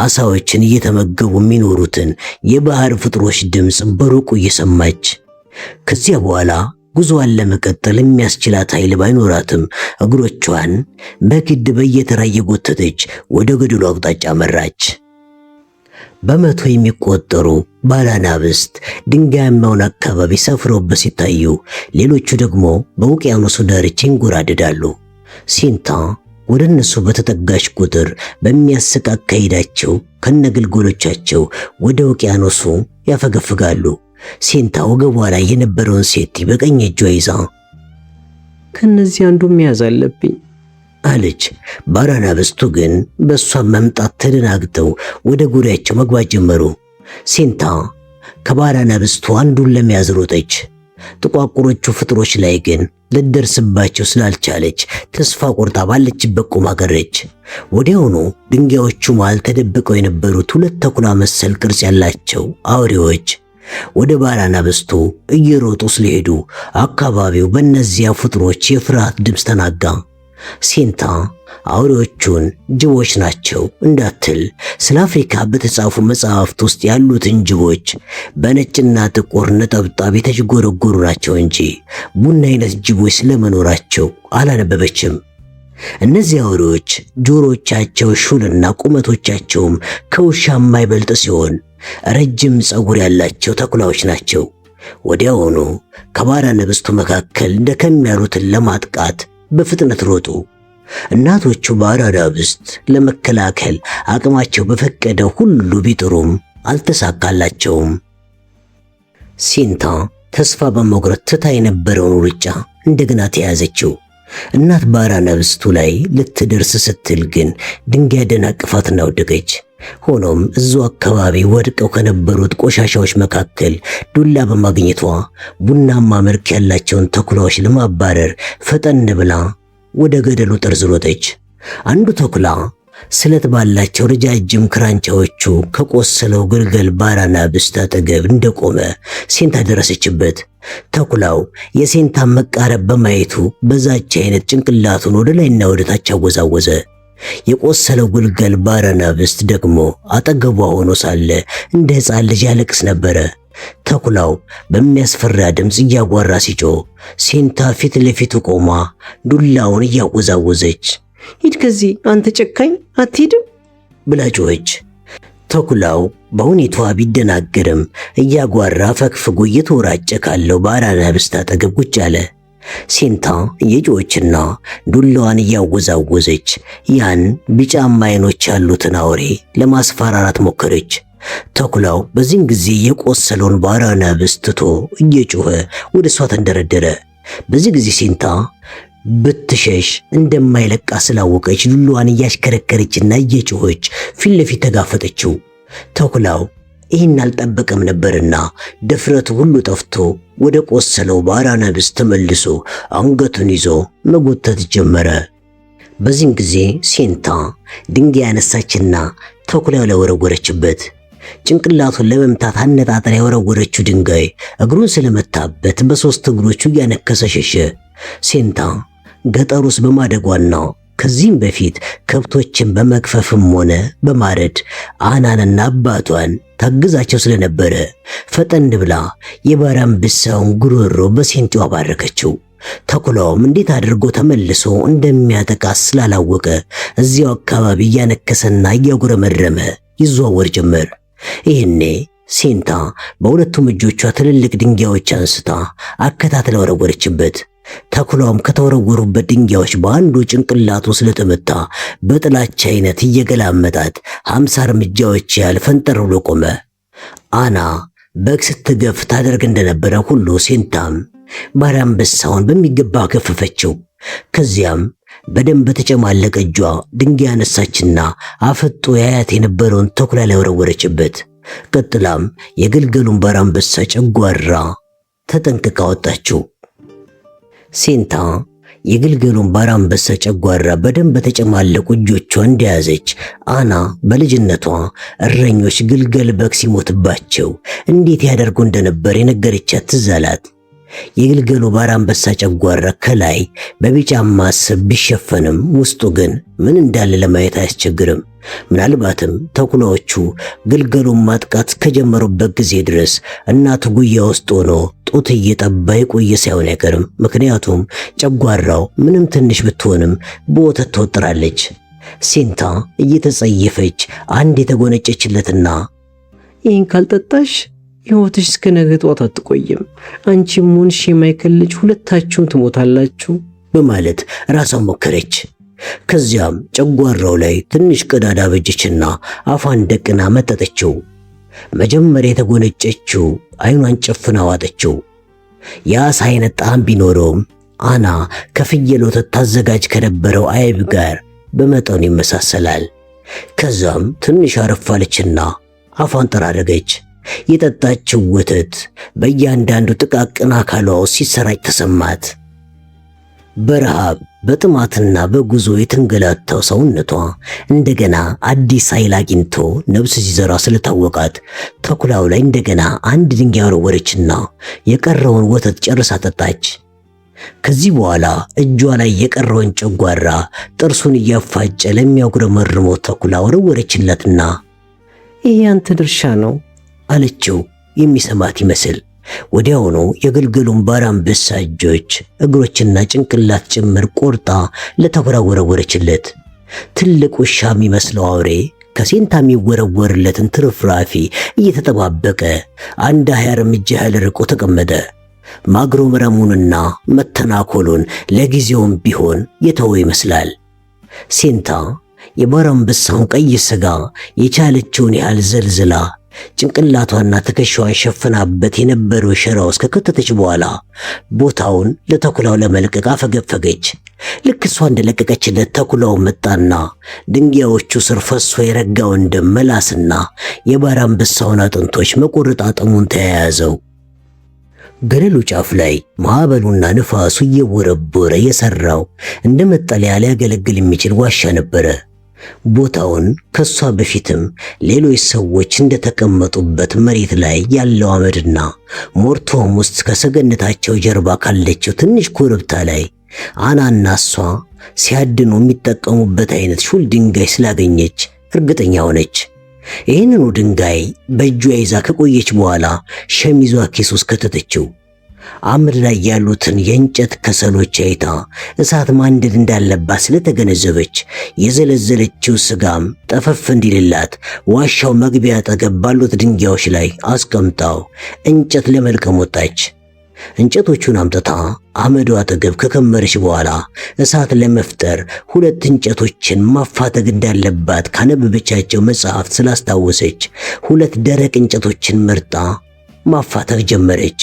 አሳዎችን እየተመገቡ የሚኖሩትን የባህር ፍጥሮች ድምፅ በሩቁ እየሰማች ከዚያ በኋላ ጉዞዋን ለመቀጠል የሚያስችላት ኃይል ባይኖራትም እግሮቿን በግድ በየተራ እየጎተተች ወደ ገደሉ አቅጣጫ መራች። በመቶ የሚቆጠሩ ባላናብስት ድንጋያማውን አካባቢ ሰፍረውበት ሲታዩ፣ ሌሎቹ ደግሞ በውቅያኖሱ ዳርቻ ይንጎራደዳሉ። ሲንታ ወደ እነሱ በተጠጋች ቁጥር በሚያስቅ አካሄዳቸው ከነግልገሎቻቸው ወደ ውቅያኖሱ ያፈገፍጋሉ። ሲንታ ወገቧ ላይ የነበረውን ሴቲ በቀኝ እጇ ይዛ ከነዚህ አንዱ መያዝ አለብኝ አለች። ባራናብስቱ ግን በእሷ መምጣት ተደናግጠው ወደ ጉሪያቸው መግባት ጀመሩ። ሲንታ ከባራናብስቱ አንዱን ለመያዝ ሮጠች። ጥቋቁሮቹ ፍጥሮች ላይ ግን ልደርስባቸው ስላልቻለች ተስፋ ቆርጣ ባለችበት ቆማ ቀረች። ወዲያውኑ ድንጋዮቹ መሃል ተደብቀው የነበሩት ሁለት ተኩላ መሰል ቅርጽ ያላቸው አውሬዎች ወደ ባራናብስቱ እየሮጡ ስለሄዱ አካባቢው በእነዚያ ፍጥሮች የፍርሃት ድምፅ ተናጋ። ሲንታ አውሬዎቹን ጅቦች ናቸው እንዳትል ስለ አፍሪካ በተጻፉ መጽሐፍት ውስጥ ያሉትን ጅቦች በነጭና ጥቁር ነጠብጣብ የተዥጎረጎሩ ናቸው እንጂ ቡና አይነት ጅቦች ስለመኖራቸው አላነበበችም። እነዚህ አውሬዎች ጆሮቻቸው ሹልና ቁመቶቻቸውም ከውሻ የማይበልጥ ሲሆን ረጅም ፀጉር ያላቸው ተኩላዎች ናቸው። ወዲያውኑ ከባራናብስቱ መካከል ደከም ያሉትን ለማጥቃት በፍጥነት ሮጡ። እናቶቹ ባራናብስት ለመከላከል አቅማቸው በፈቀደ ሁሉ ቢጥሩም አልተሳካላቸውም። ሲንታ ተስፋ በመቁረጥ ትታ የነበረውን ሩጫ እንደገና ተያዘችው። እናት ባራናብስቱ ላይ ልትደርስ ስትል ግን ድንጋይ አደናቅፋትና ወደቀች። ሆኖም እዛው አካባቢ ወድቀው ከነበሩት ቆሻሻዎች መካከል ዱላ በማግኘቷ ቡናማ መልክ ያላቸውን ተኩላዎች ለማባረር ፈጠን ብላ ወደ ገደሉ ጠርዝ ሮጠች። አንዱ ተኩላ ስለት ባላቸው ረጃጅም ክራንቻዎቹ ከቆሰለው ግልገል ባራናብስት አጠገብ እንደቆመ ሴንታ ደረሰችበት። ተኩላው የሴንታን መቃረብ በማየቱ በዛች አይነት ጭንቅላቱን ወደ ላይና ወደ ታች አወዛወዘ። የቆሰለው ግልገል ባራናብስት ደግሞ አጠገቧ ሆኖ ሳለ እንደ ሕፃን ልጅ ያለቅስ ነበረ። ተኩላው በሚያስፈራ ድምፅ እያጓራ ሲጮህ ሴንታ ፊት ለፊቱ ቆማ ዱላውን እያወዛወዘች ሂድ ከዚህ አንተ ጨካኝ አትሄድም ብላ ጮኸች። ተኩላው በሁኔታዋ ቢደናገርም እያጓራ ፈግፍጎ እየተወራጨ ካለው ባራናብስት አጠገብ ቁጭ አለ። ሴንታ እየጮኸችና ዱላዋን እያወዛወዘች ያን ቢጫማ አይኖች ያሉትን አውሬ ለማስፈራራት ሞከረች። ተኩላው በዚህን ጊዜ የቆሰለውን ባራናብስት ትቶ እየጮኸ ወደ እሷ ተንደረደረ። በዚህ ጊዜ ሴንታ ብትሸሽ እንደማይለቃ ስላወቀች ዱላዋን እያሽከረከረችና እየጮኸች ፊት ለፊት ተጋፈጠችው። ተኩላው ይህን አልጠበቀም ነበርና ድፍረቱ ሁሉ ጠፍቶ ወደ ቆሰለው ባራናብስት ተመልሶ አንገቱን ይዞ መጎተት ጀመረ። በዚህም ጊዜ ሴንታ ድንጋይ ያነሳችና ተኩላው ላይ ወረወረችበት። ጭንቅላቱን ለመምታት አነጣጥራ የወረወረችው ድንጋይ እግሩን ስለመታበት በሶስት እግሮቹ እያነከሰ ሸሸ። ሴንታ ገጠር ውስጥ በማደጓና ከዚህም በፊት ከብቶችን በመግፈፍም ሆነ በማረድ አናንና አባቷን ታግዛቸው ስለነበረ ፈጠን ብላ የባራናብስቱን ጉሮሮ በሴንቲው አባረከችው። ተኩላውም እንዴት አድርጎ ተመልሶ እንደሚያጠቃ ስላላወቀ እዚያው አካባቢ እያነከሰና እያጉረመረመ ይዘዋወር ጀመር። ይህኔ ሴንታ በሁለቱም እጆቿ ትልልቅ ድንጋዮች አንስታ አከታትላ ወረወረችበት። ተኩላውም ከተወረወሩበት ድንጋዮች በአንዱ ጭንቅላቱ ስለተመታ በጥላቻ አይነት እየገላመጣት 50 እርምጃዎች ያህል ፈንጠር ብሎ ቆመ። አና በግ ስትገፍ ታደርግ እንደነበረ ሁሉ ሴንታም ባራናብስቱን በሚገባ ገፈፈችው። ከዚያም በደም በተጨማለቀ እጇ ድንጋይ አነሳችና አፈጦ ያያት የነበረውን ተኩላ ላይ ወረወረችበት። ቀጥላም የግልገሉን ባራንበሳ ጨጓራ ተጠንቅቃ ወጣችው። ሴንታ የግልገሉን ባራንበሳ ጨጓራ በደም በተጨማለቁ እጆቿ እንደያዘች አና በልጅነቷ እረኞች ግልገል በግ ሲሞትባቸው እንዴት ያደርጉ እንደነበር የነገረቻት ትዝ አላት። የግልገሉ ባራንበሳ ጨጓራ ከላይ በቢጫማ ስብ ቢሸፈንም ውስጡ ግን ምን እንዳለ ለማየት አያስቸግርም። ምናልባትም ተኩላዎቹ ግልገሉን ማጥቃት ከጀመሩበት ጊዜ ድረስ እናቱ ጉያ ውስጥ ሆኖ ጡት እየጠባ የቆየ ሳይሆን አይቀርም። ምክንያቱም ጨጓራው ምንም ትንሽ ብትሆንም በወተት ትወጥራለች። ሴንታ እየተጸየፈች አንድ የተጎነጨችለትና ይህን ካልጠጣሽ ሕይወትሽ እስከ ነገ ጠዋት አትቆይም፣ አንቺም ሆንሽ የማይክል ልጅ ሁለታችሁም ትሞታላችሁ በማለት ራሷን ሞከረች። ከዚያም ጨጓራው ላይ ትንሽ ቀዳዳ በጀችና አፏን ደቅና መጠጠችው። መጀመሪያ የተጎነጨችው አይኗን ጨፍና ዋጠችው። የአሳ አይነት ጣዕም ቢኖረውም አና ከፍየል ወተት ታዘጋጅ ከነበረው አይብ ጋር በመጠኑ ይመሳሰላል። ከዛም ትንሽ አረፋለችና አፏን ጠራረገች። የጠጣችው ወተት በእያንዳንዱ ጥቃቅን አካሏ ሲሰራጭ ተሰማት። በረሃብ በጥማትና በጉዞ የተንገላታው ሰውነቷ እንደገና አዲስ ኃይል አግኝቶ ነፍስ ሲዘራ ስለታወቃት ተኩላው ላይ እንደገና አንድ ድንጋይ ወረወረችና የቀረውን ወተት ጨርሳ ጠጣች። ከዚህ በኋላ እጇ ላይ የቀረውን ጨጓራ ጥርሱን እያፋጨ ለሚያጉረመርመው ተኩላ ወረወረችለትና ይህ ያንተ ድርሻ ነው አለችው የሚሰማት ይመስል። ወዲያውኑ የግልገሉን ባራንበሳ እጆች፣ እግሮችና ጭንቅላት ጭምር ቆርጣ ለተኩላ ወረወረችለት። ትልቅ ውሻ የሚመስለው አውሬ ከሴንታ የሚወረወርለትን ትርፍራፊ እየተጠባበቀ አንድ 20 እርምጃ ያህል ርቆ ተቀመጠ። ማግሮምረሙንና መተናኮሉን ለጊዜውም ቢሆን የተወ ይመስላል። ሴንታ የባራንበሳውን ቀይ ሥጋ የቻለችውን ያህል ዘልዝላ ጭንቅላቷና ትከሻዋን ሸፍናበት የነበረው ሸራ ውስጥ ከከተተች በኋላ ቦታውን ለተኩላው ለመልቀቅ አፈገፈገች። ልክ እሷ እንደለቀቀችለት ተኩላው መጣና ድንጋዮቹ ስር ፈሶ የረጋውን ደም መላስና የባራንበሳውን አጥንቶች መቆረጣጠሙን ተያያዘው። ገደሉ ጫፍ ላይ ማዕበሉና ንፋሱ እየቦረቦረ የሰራው እንደ መጠለያ ሊያገለግል የሚችል ዋሻ ነበረ። ቦታውን ከሷ በፊትም ሌሎች ሰዎች እንደተቀመጡበት መሬት ላይ ያለው አመድና ሞርቶም ውስጥ ከሰገነታቸው ጀርባ ካለችው ትንሽ ኮረብታ ላይ አናና እሷ ሲያድኑ የሚጠቀሙበት አይነት ሹል ድንጋይ ስላገኘች እርግጠኛ ሆነች። ይህንኑ ድንጋይ በእጇ ይዛ ከቆየች በኋላ ሸሚዟ ኪስ ውስጥ ከተተችው። አምድ ላይ ያሉትን የእንጨት ከሰሎች አይታ እሳት ማንደድ እንዳለባት ስለተገነዘበች የዘለዘለችው ስጋም ጠፈፍ እንዲልላት ዋሻው መግቢያ አጠገብ ባሉት ድንጋዮች ላይ አስቀምጣው እንጨት ለመልቀም ወጣች። እንጨቶቹን አምጥታ አመዱ አጠገብ ከከመረች በኋላ እሳት ለመፍጠር 2 እንጨቶችን ማፋተግ እንዳለባት ካነበበቻቸው መጽሐፍት ስላስታወሰች 2 ደረቅ እንጨቶችን መርጣ ማፋተግ ጀመረች።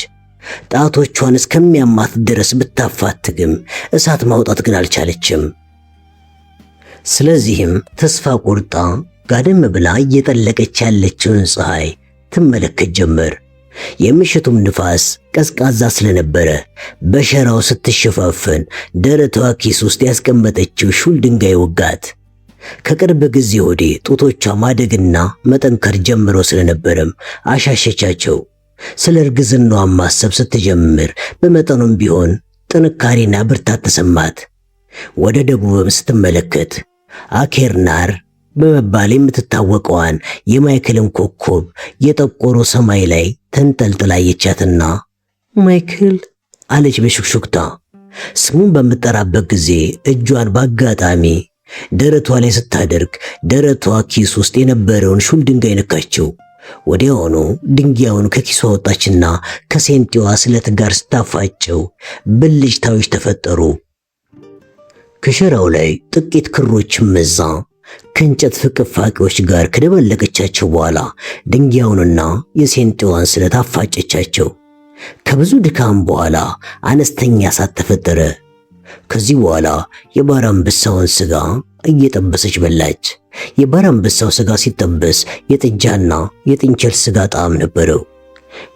ጣቶቿን እስከሚያማት ድረስ ብታፋትግም እሳት ማውጣት ግን አልቻለችም። ስለዚህም ተስፋ ቆርጣ ጋደም ብላ እየጠለቀች ያለችውን ፀሐይ ትመለከት ጀመር። የምሽቱም ንፋስ ቀዝቃዛ ስለነበረ በሸራው ስትሸፋፈን ደረቷ ኪስ ውስጥ ያስቀመጠችው ሹል ድንጋይ ወጋት። ከቅርብ ጊዜ ወዲህ ጡቶቿ ማደግና መጠንከር ጀምሮ ስለነበረም አሻሸቻቸው። ስለ እርግዝናዋ ማሰብ ስትጀምር በመጠኑም ቢሆን ጥንካሬና ብርታት ተሰማት። ወደ ደቡብም ስትመለከት አኬርናር በመባል የምትታወቀዋን የማይክልን ኮከብ የጠቆሩ ሰማይ ላይ ተንጠልጥላ አየቻትና ማይክል አለች በሹክሹክታ። ስሙን በምትጠራበት ጊዜ እጇን በአጋጣሚ ደረቷ ላይ ስታደርግ ደረቷ ኪስ ውስጥ የነበረውን ሹል ድንጋይ ነካችው። ወዲያውኑ ድንጋዩን ከኪሷ ወጣችና ከሴንቲዋ ስለት ጋር ስታፋጨው ብልጭታዎች ተፈጠሩ። ከሸራው ላይ ጥቂት ክሮችን መዛ ከእንጨት ፍቅፋቂዎች ጋር ከደበለቀቻቸው በኋላ ድንጋዩንና የሴንቲዋን ስለት አፋጨቻቸው። ከብዙ ድካም በኋላ አነስተኛ እሳት ተፈጠረ። ከዚህ በኋላ የባሕር አንበሳውን ስጋ እየጠበሰች በላች። የባሕር አንበሳው ስጋ ሲጠበስ የጥጃና የጥንቸል ስጋ ጣዕም ነበረው።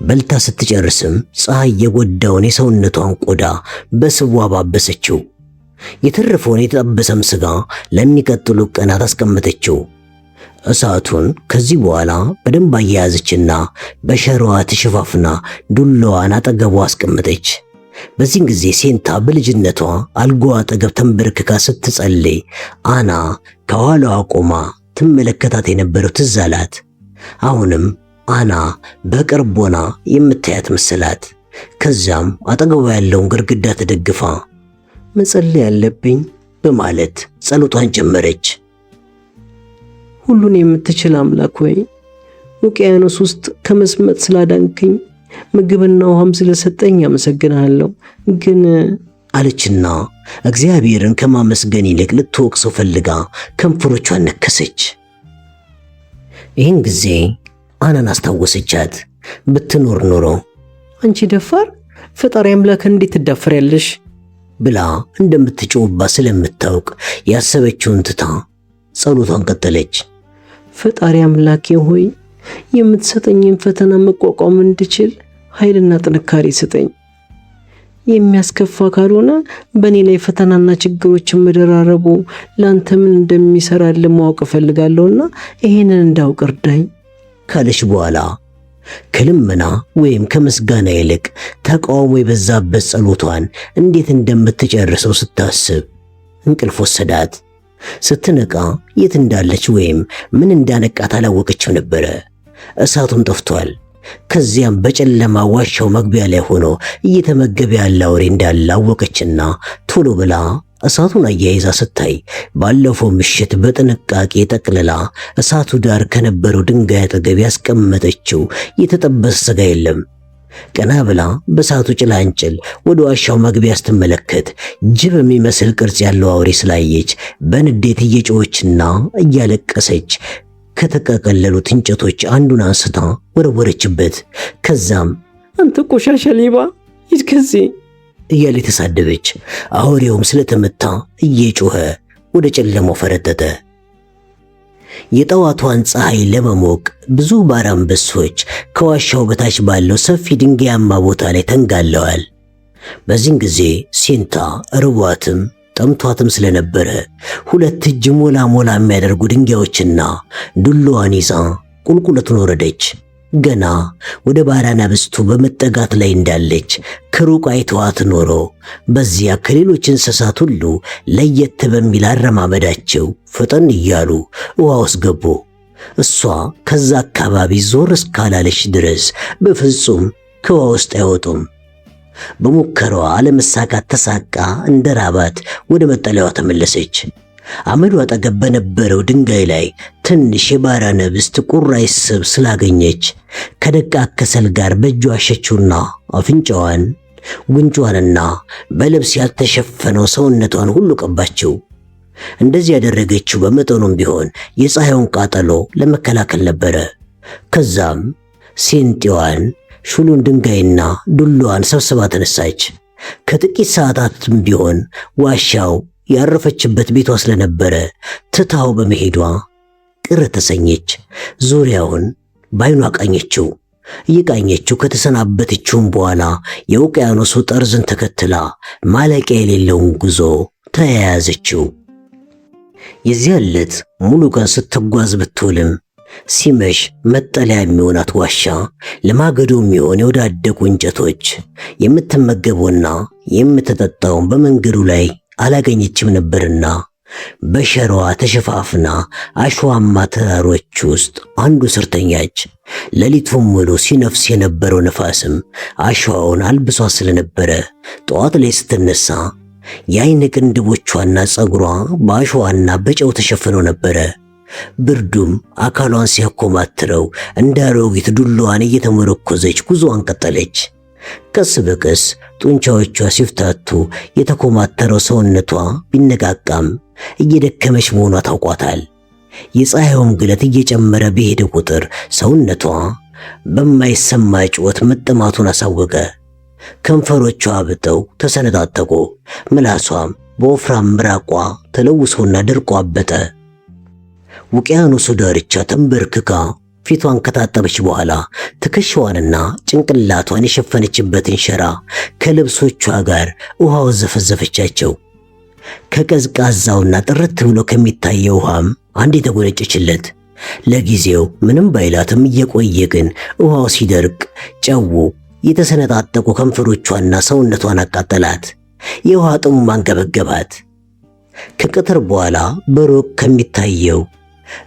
በልታ ስትጨርስም ፀሐይ የጎዳውን የሰውነቷን ቆዳ በስቧ ባበሰችው። የተረፈውን የተጠበሰም ስጋ ለሚቀጥሉ ቀናት አስቀመጠችው። እሳቱን ከዚህ በኋላ በደንብ አያያዘችና በሸራዋ ተሸፋፍና ዱላዋን አጠገቧ አስቀመጠች። በዚህን ጊዜ ሴንታ በልጅነቷ አልጋዋ አጠገብ ተንበርክካ ስትጸልይ አና ከኋላዋ ቆማ ትመለከታት የነበረው ትዝ አላት። አሁንም አና በቅርብ ሆና የምታያት መሰላት። ከዛም አጠገቧ ያለውን ግድግዳ ተደግፋ መጸለይ ያለብኝ በማለት ጸሎቷን ጀመረች። ሁሉን የምትችል አምላክ ሆይ ውቅያኖስ ውስጥ ከመስመጥ ስላዳንከኝ ምግብና ውሃም ስለሰጠኝ አመሰግናለሁ። ግን አለችና እግዚአብሔርን ከማመስገን ይልቅ ልትወቅሰው ፈልጋ ከንፈሮቿን ነከሰች። ይህን ጊዜ አናን አስታወሰቻት። ብትኖር ኖሮ አንቺ ደፋር ፈጣሪ አምላክ እንዴት ትዳፈሪያለሽ ብላ እንደምትጮህባት ስለምታውቅ ያሰበችውን ትታ ጸሎቷን ቀጠለች። ፈጣሪ አምላኬ ሆይ የምትሰጠኝን ፈተና መቋቋም እንድችል ኃይልና ጥንካሬ ስጠኝ። የሚያስከፋ ካልሆነ በእኔ ላይ ፈተናና ችግሮችን መደራረቡ ላንተ ምን እንደሚሰራልህ ማወቅ እፈልጋለሁና ይሄንን እንዳውቅ እርዳኝ ካለች በኋላ ከልመና ወይም ከምስጋና ይልቅ ተቃውሞ የበዛበት ጸሎቷን እንዴት እንደምትጨርሰው ስታስብ እንቅልፍ ወሰዳት። ስትነቃ የት እንዳለች ወይም ምን እንዳነቃት አላወቀችው ነበረ። እሳቱም ጠፍቷል። ከዚያም በጨለማ ዋሻው መግቢያ ላይ ሆኖ እየተመገበ ያለ አውሬ እንዳለ አወቀችና ቶሎ ብላ እሳቱን አያይዛ ስታይ ባለፈው ምሽት በጥንቃቄ ጠቅልላ እሳቱ ዳር ከነበረው ድንጋይ አጠገብ ያስቀመጠችው የተጠበሰ ስጋ የለም። ቀና ብላ በእሳቱ ጭላንጭል ወደ ዋሻው መግቢያ ስትመለከት ጅብ የሚመስል ቅርጽ ያለው አውሬ ስላየች በንዴት እየጮኸችና እያለቀሰች ከተቀቀለሉት እንጨቶች አንዱን አንስታ ወረወረችበት። ከዛም አንተ ቆሻሻ ሌባ ሂድ ከዚህ እያለ ተሳደበች። አውሬውም ስለተመታ እየጮኸ ወደ ጨለማው ፈረጠጠ። የጠዋቷን ፀሐይ ለመሞቅ ብዙ ባሕር አንበሶች ከዋሻው በታች ባለው ሰፊ ድንጋያማ ቦታ ላይ ተንጋለዋል። በዚህን ጊዜ ሴንታ ርቧትም ጠምቷትም ስለነበረ ሁለት እጅ ሞላ ሞላ የሚያደርጉ ድንጋዮችና ዱላዋን ይዛ ቁልቁለቱን ወረደች። ገና ወደ ባሕረ አናብስቱ በመጠጋት ላይ እንዳለች ከሩቅ አይተዋት ኖሮ በዚያ ከሌሎች እንስሳት ሁሉ ለየት በሚል አረማመዳቸው ፈጠን እያሉ ውሃ ውስጥ ገቡ። እሷ ከዛ አካባቢ ዞር እስካላለች ድረስ በፍጹም ከውሃ ውስጥ አይወጡም። በሙከራዋ አለመሳካት ተሳቃ እንደ ራባት ወደ መጠለያዋ ተመለሰች። አመዱ አጠገብ በነበረው ድንጋይ ላይ ትንሽ የባሕረ አናብስት ቁራሽ ስብ ስላገኘች ከደቃቅ ከሰል ጋር በእጇ አሸችውና አፍንጫዋን፣ ጉንጯንና በልብስ ያልተሸፈነው ሰውነቷን ሁሉ ቀባችው። እንደዚህ ያደረገችው በመጠኑም ቢሆን የፀሐዩን ቃጠሎ ለመከላከል ነበረ። ከዛም ሴንጤዋን፣ ሹሉን ድንጋይና ዱላዋን ሰብስባ ተነሳች። ከጥቂት ሰዓታትም ቢሆን ዋሻው ያረፈችበት ቤቷ ስለነበረ ትታው በመሄዷ ቅር ተሰኘች። ዙሪያውን በዓይኗ ቃኘችው። እየቃኘችው ከተሰናበተችውም በኋላ የውቅያኖሱ ጠርዝን ተከትላ ማለቂያ የሌለውን ጉዞ ተያያዘችው። የዚያ ዕለት ሙሉ ቀን ስትጓዝ ብትውልም ሲመሽ መጠለያ የሚሆናት ዋሻ ለማገዶ የሚሆን የወዳደቁ እንጨቶች የምትመገበውና የምትጠጣውን በመንገዱ ላይ አላገኘችም ነበርና በሸራዋ ተሸፋፍና አሸዋማ ተራሮች ውስጥ አንዱ ስር ተኛች። ሌሊቱን ሙሉ ሲነፍስ የነበረው ነፋስም አሸዋውን አልብሷ ስለነበረ ጠዋት ላይ ስትነሳ የዓይን ቅንድቦቿና ፀጉሯ በአሸዋና በጨው ተሸፍነው ነበረ። ብርዱም አካሏን ሲያኮማትረው እንደ አሮጊት ዱላዋን እየተመረኮዘች ጉዞዋን ቀጠለች። ቀስ በቀስ ጡንቻዎቿ ሲፍታቱ የተኮማተረው ሰውነቷ ቢነቃቃም እየደከመች መሆኗ ታውቋታል። የፀሐዩም ግለት እየጨመረ በሄደ ቁጥር ሰውነቷ በማይሰማ ጩኸት መጠማቱን አሳወቀ። ከንፈሮቿ አብጠው ተሰነጣጠቁ። ምላሷም በወፍራም ምራቋ ተለውሶና ደርቆ አበጠ። ውቅያኖሱ ዳርቻ ተንበርክካ ፊቷን ከታጠበች በኋላ ትከሻዋንና ጭንቅላቷን የሸፈነችበትን ሸራ ከልብሶቿ ጋር ውሃው ዘፈዘፈቻቸው። ከቀዝቃዛውና ጥርት ብሎ ከሚታየው ውሃም አንድ የተጎነጨችለት። ለጊዜው ምንም ባይላትም እየቆየ ግን ውሃው ሲደርቅ ጨው የተሰነጣጠቁ ከንፈሮቿና ሰውነቷን አቃጠላት። የውሃ ጥሙ ማንገበገባት። ከቀትር በኋላ በሩቅ ከሚታየው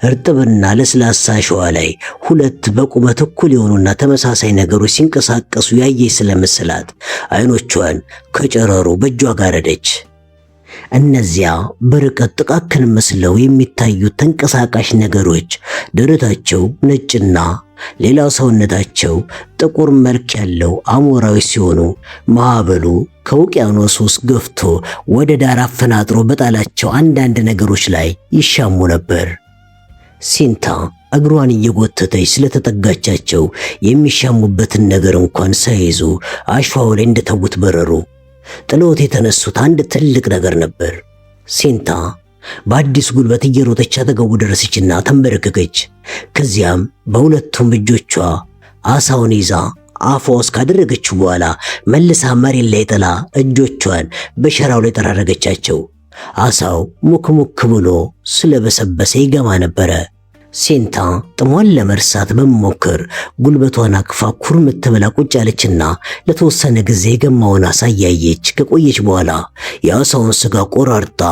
እርጥብና ለስላሳ አሸዋ ላይ ሁለት በቁመት እኩል የሆኑና ተመሳሳይ ነገሮች ሲንቀሳቀሱ ያየች ስለመሰላት አይኖቿን ከጨረሩ በእጇ ጋረደች። እነዚያ በርቀት ጥቃቅን መስለው የሚታዩት ተንቀሳቃሽ ነገሮች ደረታቸው ነጭና ሌላው ሰውነታቸው ጥቁር መልክ ያለው አሞራዎች ሲሆኑ ማዕበሉ ከውቅያኖስ ውስጥ ገፍቶ ወደ ዳር አፈናጥሮ በጣላቸው አንዳንድ ነገሮች ላይ ይሻሙ ነበር። ሲንታ እግሯን እየጎተተች ስለተጠጋቻቸው የሚሻሙበትን ነገር እንኳን ሳይዙ አሸዋው ላይ እንደተዉት በረሩ። ጥሎት የተነሱት አንድ ትልቅ ነገር ነበር። ሲንታ በአዲስ ጉልበት እየሮጠች አጠገቡ ደረሰችና ተንበረከከች። ከዚያም በሁለቱም እጆቿ አሳውን ይዛ አፏ ውስጥ ካደረገችው በኋላ መልሳ መሬት ላይ ጥላ እጆቿን በሸራው ላይ ጠራረገቻቸው። አሳው ሙክሙክ ብሎ ስለበሰበሰ ይገማ ነበረ። ሲንታ ጥሟን ለመርሳት በመሞከር ጉልበቷን አቅፋ ኩርምት ብላ ቁጭ አለችና ለተወሰነ ጊዜ የገማውን አሳ እያየች ከቆየች በኋላ የአሳውን ስጋ ቆራርጣ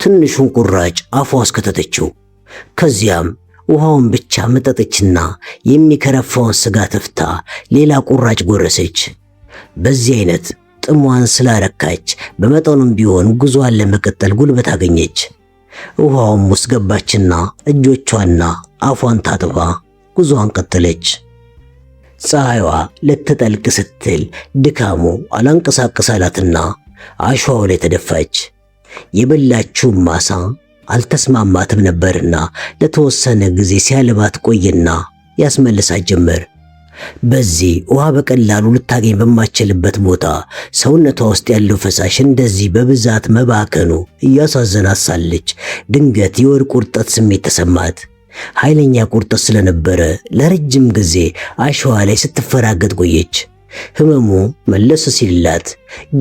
ትንሹን ቁራጭ አፏ አስከተተችው። ከዚያም ውሃውን ብቻ መጠጠችና የሚከረፋውን ስጋ ተፍታ ሌላ ቁራጭ ጎረሰች። በዚህ አይነት ጥሟን ስላረካች በመጠኑም ቢሆን ጉዞዋን ለመቀጠል ጉልበት አገኘች። ውሃውም ውስጥ ገባችና እጆቿና አፏን ታጥባ ጉዞዋን ቀጠለች። ፀሐይዋ ልትጠልቅ ስትል ድካሙ አላንቀሳቀሳላትና አሸዋው ላይ ተደፋች። የበላችው ማሳ አልተስማማትም ነበርና ለተወሰነ ጊዜ ሲያልባት ቆየና ያስመልሳት ጀመር። በዚህ ውሃ በቀላሉ ልታገኝ በማትችልበት ቦታ ሰውነቷ ውስጥ ያለው ፈሳሽ እንደዚህ በብዛት መባከኑ እያሳዘናት ሳለች ድንገት የወር ቁርጠት ስሜት ተሰማት። ኃይለኛ ቁርጠት ስለነበረ ለረጅም ጊዜ አሸዋ ላይ ስትፈራገጥ ቆየች። ህመሙ መለስ ሲልላት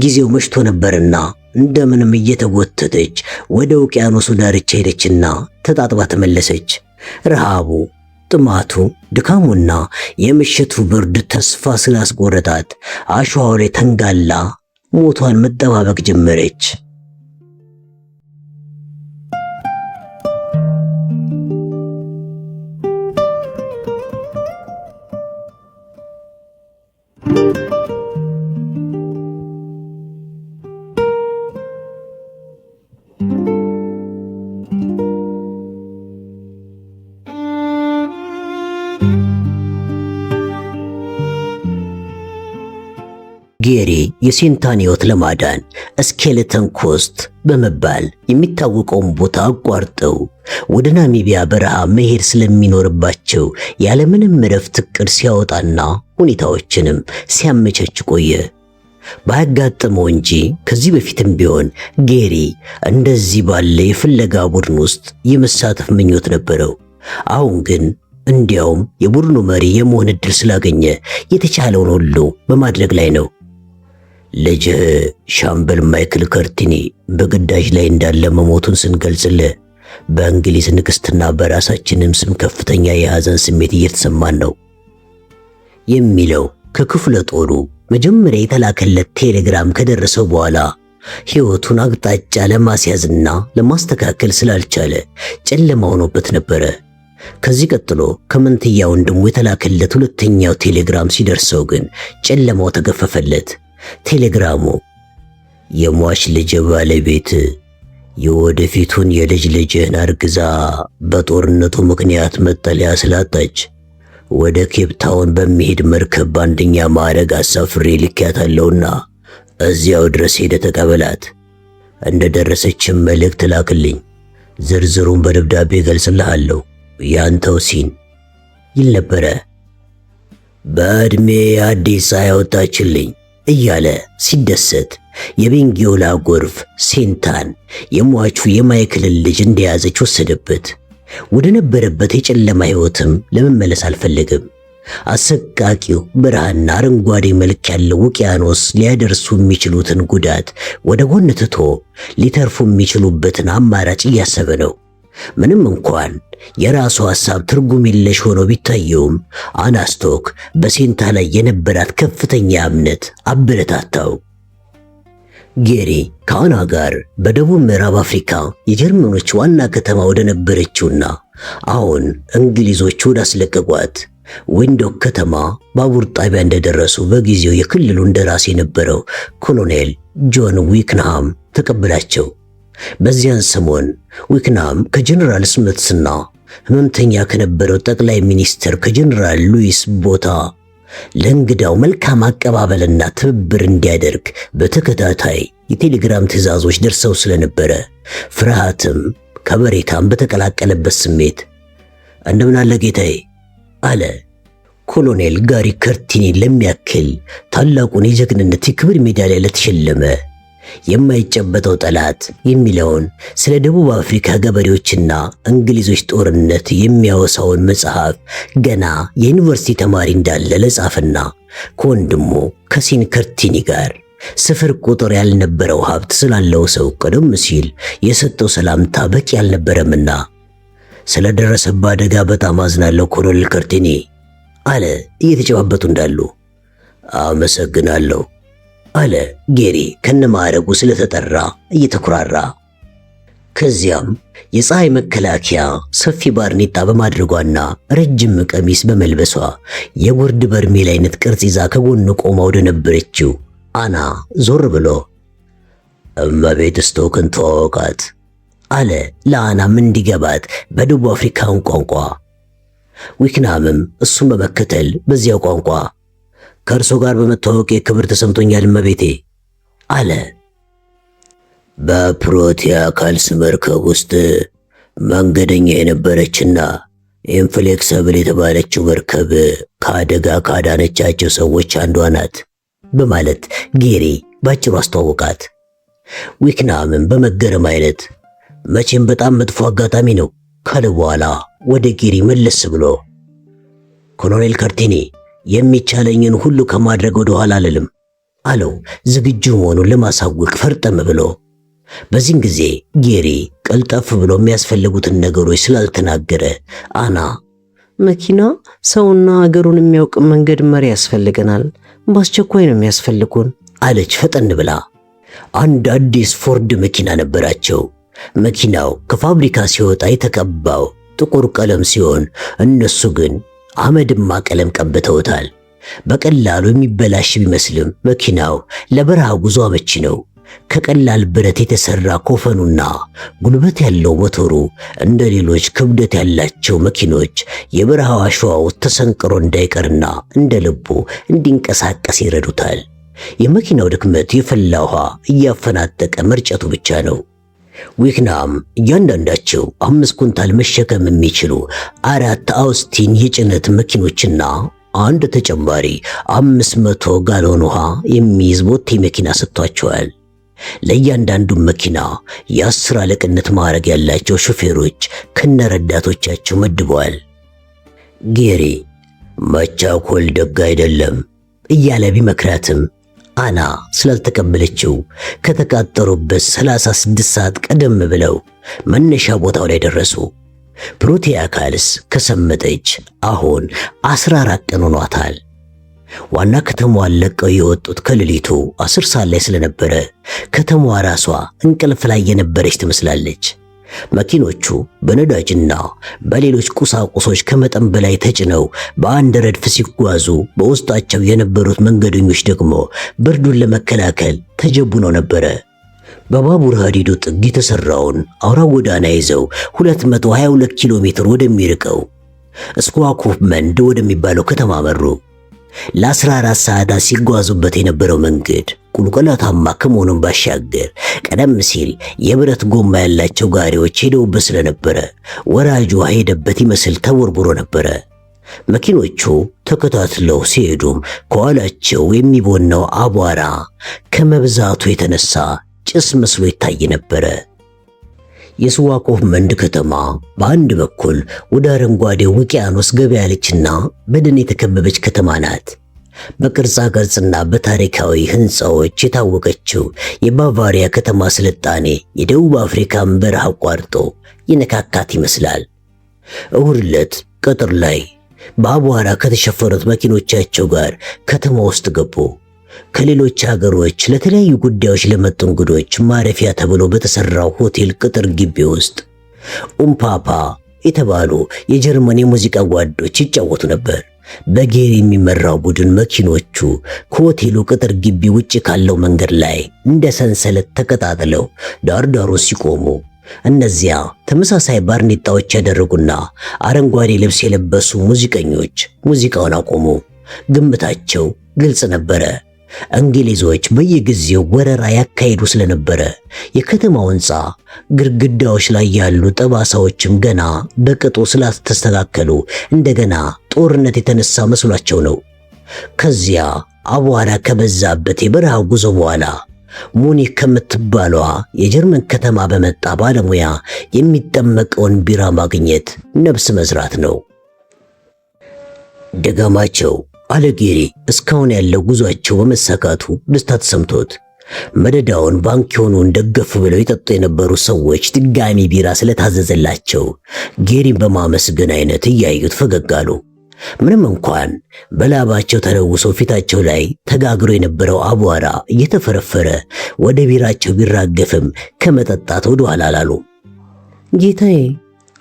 ጊዜው መሽቶ ነበርና እንደምንም እየተጎተተች ወደ ውቅያኖሱ ዳርቻ ሄደችና ተጣጥባ ተመለሰች። ረሃቡ፣ ጥማቱ፣ ድካሙና የምሽቱ ብርድ ተስፋ ስላስቆረጣት አሸዋው ላይ ተንጋላ ሞቷን መጠባበቅ ጀመረች። ጌሪ የሲንታን ሕይወት ለማዳን ስኬለተን ኮስት በመባል የሚታወቀውን ቦታ አቋርጠው ወደ ናሚቢያ በረሃ መሄድ ስለሚኖርባቸው ያለምንም እረፍት እቅድ ሲያወጣና ሁኔታዎችንም ሲያመቻች ቆየ። ባያጋጥመው እንጂ ከዚህ በፊትም ቢሆን ጌሪ እንደዚህ ባለ የፍለጋ ቡድን ውስጥ የመሳተፍ ምኞት ነበረው። አሁን ግን እንዲያውም የቡድኑ መሪ የመሆን ዕድል ስላገኘ የተቻለውን ሁሉ በማድረግ ላይ ነው። ልጅህ ሻምበል ማይክል ከርቲኒ በግዳጅ ላይ እንዳለ መሞቱን ስንገልጽልህ በእንግሊዝ ንግሥትና በራሳችንም ስም ከፍተኛ የሐዘን ስሜት እየተሰማን ነው የሚለው ከክፍለ ጦሩ መጀመሪያ የተላከለት ቴሌግራም ከደረሰው በኋላ ሕይወቱን አቅጣጫ ለማስያዝና ለማስተካከል ስላልቻለ ጨለማ ሆኖበት ነበረ። ከዚህ ቀጥሎ ከመንትያ ወንድሙ የተላከለት ሁለተኛው ቴሌግራም ሲደርሰው ግን ጨለማው ተገፈፈለት። ቴሌግራሙ የሟች ልጅ ባለቤት የወደፊቱን የልጅ ልጅህን አርግዛ በጦርነቱ ምክንያት መጠለያ ስላጣች ወደ ኬፕታውን በሚሄድ መርከብ በአንደኛ ማዕረግ አሳፍሬ ልኬያታለሁና እዚያው ድረስ ሄደ ተቀበላት። እንደደረሰችም መልእክት ላክልኝ፣ ዝርዝሩን በደብዳቤ ገልጽልሃለሁ። ያንተው ሲን ይል ነበረ። በዕድሜ አዲስ ፀሐይ ወጣችልኝ እያለ ሲደሰት የቤንጊዮላ ጎርፍ ሴንታን የሟቹ የማይክልን ልጅ እንደያዘች ወሰደበት። ወደ ነበረበት የጨለማ ሕይወትም ለመመለስ አልፈለግም። አሰቃቂው በረሃና አረንጓዴ መልክ ያለው ውቅያኖስ ሊያደርሱ የሚችሉትን ጉዳት ወደ ጎን ትቶ ሊተርፉ የሚችሉበትን አማራጭ እያሰበ ነው። ምንም እንኳን የራሱ ሐሳብ ትርጉም የለሽ ሆኖ ቢታየውም አናስቶክ በሴንታ ላይ የነበራት ከፍተኛ እምነት አበረታታው። ጌሪ ከአና ጋር በደቡብ ምዕራብ አፍሪካ የጀርመኖች ዋና ከተማ ወደ ነበረችውና አሁን እንግሊዞች ወዳስለቀቋት ዊንዶክ ከተማ ባቡር ጣቢያ እንደደረሱ በጊዜው የክልሉ እንደራሴ የነበረው ኮሎኔል ጆን ዊክንሃም ተቀበላቸው። በዚያን ሰሞን ዊክንሃም ከጀነራል ስሚትስና ህመምተኛ ከነበረው ጠቅላይ ሚኒስትር ከጀነራል ሉዊስ ቦታ ለእንግዳው መልካም አቀባበልና ትብብር እንዲያደርግ በተከታታይ የቴሌግራም ትዕዛዞች ደርሰው ስለነበረ ፍርሃትም ከበሬታም በተቀላቀለበት ስሜት እንደምን አለ ጌታዬ አለ። ኮሎኔል ጋሪ ከርቲኒ ለሚያክል ታላቁን የጀግንነት የክብር ሜዳሊያ ለተሸለመ የማይጨበጠው ጠላት የሚለውን ስለ ደቡብ አፍሪካ ገበሬዎችና እንግሊዞች ጦርነት የሚያወሳውን መጽሐፍ ገና የዩኒቨርሲቲ ተማሪ እንዳለ ለጻፈና ከወንድሙ ከሲን ከርቲኒ ጋር ስፍር ቁጥር ያልነበረው ሀብት ስላለው ሰው ቀደም ሲል የሰጠው ሰላምታ በቂ አልነበረምና ስለደረሰበት አደጋ በጣም አዝናለሁ ኮሎኔል ከርቲኒ አለ እየተጨባበጡ እንዳሉ። አመሰግናለሁ አለ ጌሪ ከነማዕረጉ ስለተጠራ እየተኩራራ። ከዚያም የፀሐይ መከላከያ ሰፊ ባርኔጣ በማድረጓና ረጅም ቀሚስ በመልበሷ የጉርድ በርሜል አይነት ቅርጽ ይዛ ከጎኑ ቆማ ወደ ነበረችው አና ዞር ብሎ እመቤት ስቶክን ተዋወቃት አለ ለአናም እንዲገባት በደቡብ አፍሪካን ቋንቋ። ዊክንሃምም እሱን በመከተል በዚያው ቋንቋ ከእርሶ ጋር በመተዋወቄ ክብር ተሰምቶኛል እመቤቴ አለ። በፕሮቲያ ካልስ መርከብ ውስጥ መንገደኛ የነበረችና ኢንፍሌክሰብል የተባለችው መርከብ ከአደጋ ካዳነቻቸው ሰዎች አንዷ ናት በማለት ጌሪ ባጭሩ አስተዋወቃት። ዊክንሃምም በመገረም አይነት መቼም በጣም መጥፎ አጋጣሚ ነው ካለ በኋላ ወደ ጌሪ መለስ ብሎ ኮሎኔል ከርቲኒ የሚቻለኝን ሁሉ ከማድረግ ወደ ኋላ አልልም አለው ዝግጁ መሆኑን ለማሳወቅ ፈርጠም ብሎ። በዚህን ጊዜ ጌሪ ቀልጠፍ ብሎ የሚያስፈልጉትን ነገሮች ስላልተናገረ አና መኪና፣ ሰውና ሀገሩን የሚያውቅ መንገድ መሪ ያስፈልገናል፣ በአስቸኳይ ነው የሚያስፈልጉን አለች ፈጠን ብላ። አንድ አዲስ ፎርድ መኪና ነበራቸው። መኪናው ከፋብሪካ ሲወጣ የተቀባው ጥቁር ቀለም ሲሆን እነሱ ግን አመድማ ቀለም ቀብተውታል። በቀላሉ የሚበላሽ ቢመስልም መኪናው ለበረሃ ጉዞ አመቺ ነው። ከቀላል ብረት የተሰራ ኮፈኑና ጉልበት ያለው ሞተሩ እንደ ሌሎች ክብደት ያላቸው መኪኖች የበረሃው አሸዋ ውስጥ ተሰንቅሮ እንዳይቀርና እንደ ልቡ እንዲንቀሳቀስ ይረዱታል። የመኪናው ድክመት የፈላ ውሃ እያፈናጠቀ መርጨቱ ብቻ ነው። ዊክንሃም እያንዳንዳቸው 5 ኩንታል መሸከም የሚችሉ 4 አውስቲን የጭነት መኪኖችና አንድ ተጨማሪ 500 ጋሎን ውሃ የሚይዝ ቦቴ መኪና ሰጥቷቸዋል። ለእያንዳንዱ መኪና የ10 አለቅነት ማዕረግ ያላቸው ሾፌሮች ከነረዳቶቻቸው መድበዋል። ጌሪ መቻኮል ደግ አይደለም እያለ ቢመክራትም አና ስላልተቀበለችው ከተቃጠሩበት 36 ሰዓት ቀደም ብለው መነሻ ቦታው ላይ ደረሱ። ፕሮቲያ ካልስ ከሰመጠች አሁን 14 ቀን ሆኗታል። ዋና ከተማዋን ለቀው የወጡት ከሌሊቱ 10 ሰዓት ላይ ስለነበረ ከተማዋ ራሷ እንቅልፍ ላይ የነበረች ትመስላለች። መኪኖቹ በነዳጅና በሌሎች ቁሳቁሶች ከመጠን በላይ ተጭነው በአንድ ረድፍ ሲጓዙ፣ በውስጣቸው የነበሩት መንገደኞች ደግሞ ብርዱን ለመከላከል ተጀቡነው ነበረ። በባቡር ሐዲዱ ጥግ የተሰራውን አውራ ጎዳና ይዘው 222 ኪሎ ሜትር ወደሚርቀው ስኳኮፕመንድ ወደሚባለው ከተማ መሩ። ለ14 ሰዓታት ሲጓዙበት የነበረው መንገድ ቁልቁለታማ ከመሆኑም ባሻገር ቀደም ሲል የብረት ጎማ ያላቸው ጋሪዎች ሄደውበት ስለነበረ ወራጁ ሄደበት ይመስል ተቦርቡሮ ነበረ። መኪኖቹ ተከታትለው ሲሄዱም ከኋላቸው የሚቦነው አቧራ ከመብዛቱ የተነሳ ጭስ መስሎ ይታይ ነበረ። የስዋኮፍመንድ ከተማ በአንድ በኩል ወደ አረንጓዴው ውቅያኖስ ገባ ያለችና በደን የተከበበች ከተማ ናት። በቅርጻ ቅርጽና በታሪካዊ ሕንፃዎች የታወቀችው የባቫሪያ ከተማ ስልጣኔ የደቡብ አፍሪካን በረሃ አቋርጦ የነካካት ይመስላል። እሁድ ዕለት ቀትር ላይ በአቧራ ከተሸፈኑት መኪኖቻቸው ጋር ከተማ ውስጥ ገቡ። ከሌሎች ሀገሮች ለተለያዩ ጉዳዮች ለመጡ እንግዶች ማረፊያ ተብሎ በተሰራው ሆቴል ቅጥር ግቢ ውስጥ ኡምፓፓ የተባሉ የጀርመን የሙዚቃ ጓዶች ይጫወቱ ነበር። በጌሪ የሚመራው ቡድን መኪኖቹ ከሆቴሉ ቅጥር ግቢ ውጭ ካለው መንገድ ላይ እንደ ሰንሰለት ተቀጣጥለው ዳርዳሩን ሲቆሙ እነዚያ ተመሳሳይ ባርኔጣዎች ያደረጉና አረንጓዴ ልብስ የለበሱ ሙዚቀኞች ሙዚቃውን አቆሙ። ግምታቸው ግልጽ ነበረ። እንግሊዞች በየጊዜው ወረራ ያካሄዱ ስለነበረ የከተማው ሕንፃ ግድግዳዎች ላይ ያሉ ጠባሳዎችም ገና በቅጡ ስላልተስተካከሉ እንደገና ጦርነት የተነሳ መስሏቸው ነው። ከዚያ አቧራ ከበዛበት የበረሃ ጉዞ በኋላ ሙኒክ ከምትባለዋ የጀርመን ከተማ በመጣ ባለሙያ የሚጠመቀውን ቢራ ማግኘት ነፍስ መዝራት ነው። ደጋማቸው አለጌሪ እስካሁን ያለው ጉዟቸው በመሳካቱ ደስታ ተሰምቶት መደዳውን ባንኪዮኑን ደገፍ ብለው የጠጡ የነበሩ ሰዎች ድጋሚ ቢራ ስለታዘዘላቸው ጌሪን በማመስገን አይነት እያዩት ፈገግ አሉ። ምንም እንኳን በላባቸው ተለውሶ ፊታቸው ላይ ተጋግሮ የነበረው አቧራ እየተፈረፈረ ወደ ቢራቸው ቢራገፍም ከመጠጣት ወደ ኋላ አላሉ። ጌታዬ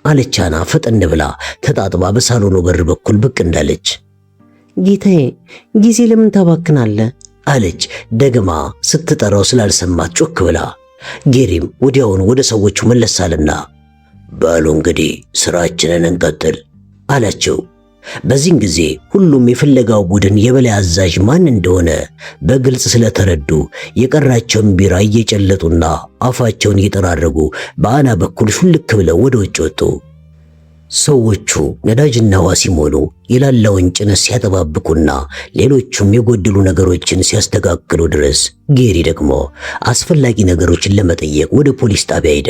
አለቻና ፈጠን ብላ ተጣጥባ በሳሎኑ በር በኩል ብቅ እንዳለች። ጌታዬ ጊዜ ለምን ታባክናለህ? አለች ደግማ ስትጠራው ስላልሰማት ጮክ ብላ። ጌሪም ወዲያውኑ ወደ ሰዎቹ መለሳልና በሉ እንግዲህ ስራችንን እንቀጥል አላቸው። በዚህን ጊዜ ሁሉም የፍለጋው ቡድን የበላይ አዛዥ ማን እንደሆነ በግልጽ ስለተረዱ የቀራቸውን ቢራ እየጨለጡና አፋቸውን እየጠራረጉ በአና በኩል ሹልክ ብለው ወደ ውጭ ወጡ። ሰዎቹ ነዳጅና ውሃ ሲሞሉ የላላውን ጭነት ሲያጠባብቁና ሌሎቹም የጎደሉ ነገሮችን ሲያስተካክሉ ድረስ ጌሪ ደግሞ አስፈላጊ ነገሮችን ለመጠየቅ ወደ ፖሊስ ጣቢያ ሄደ።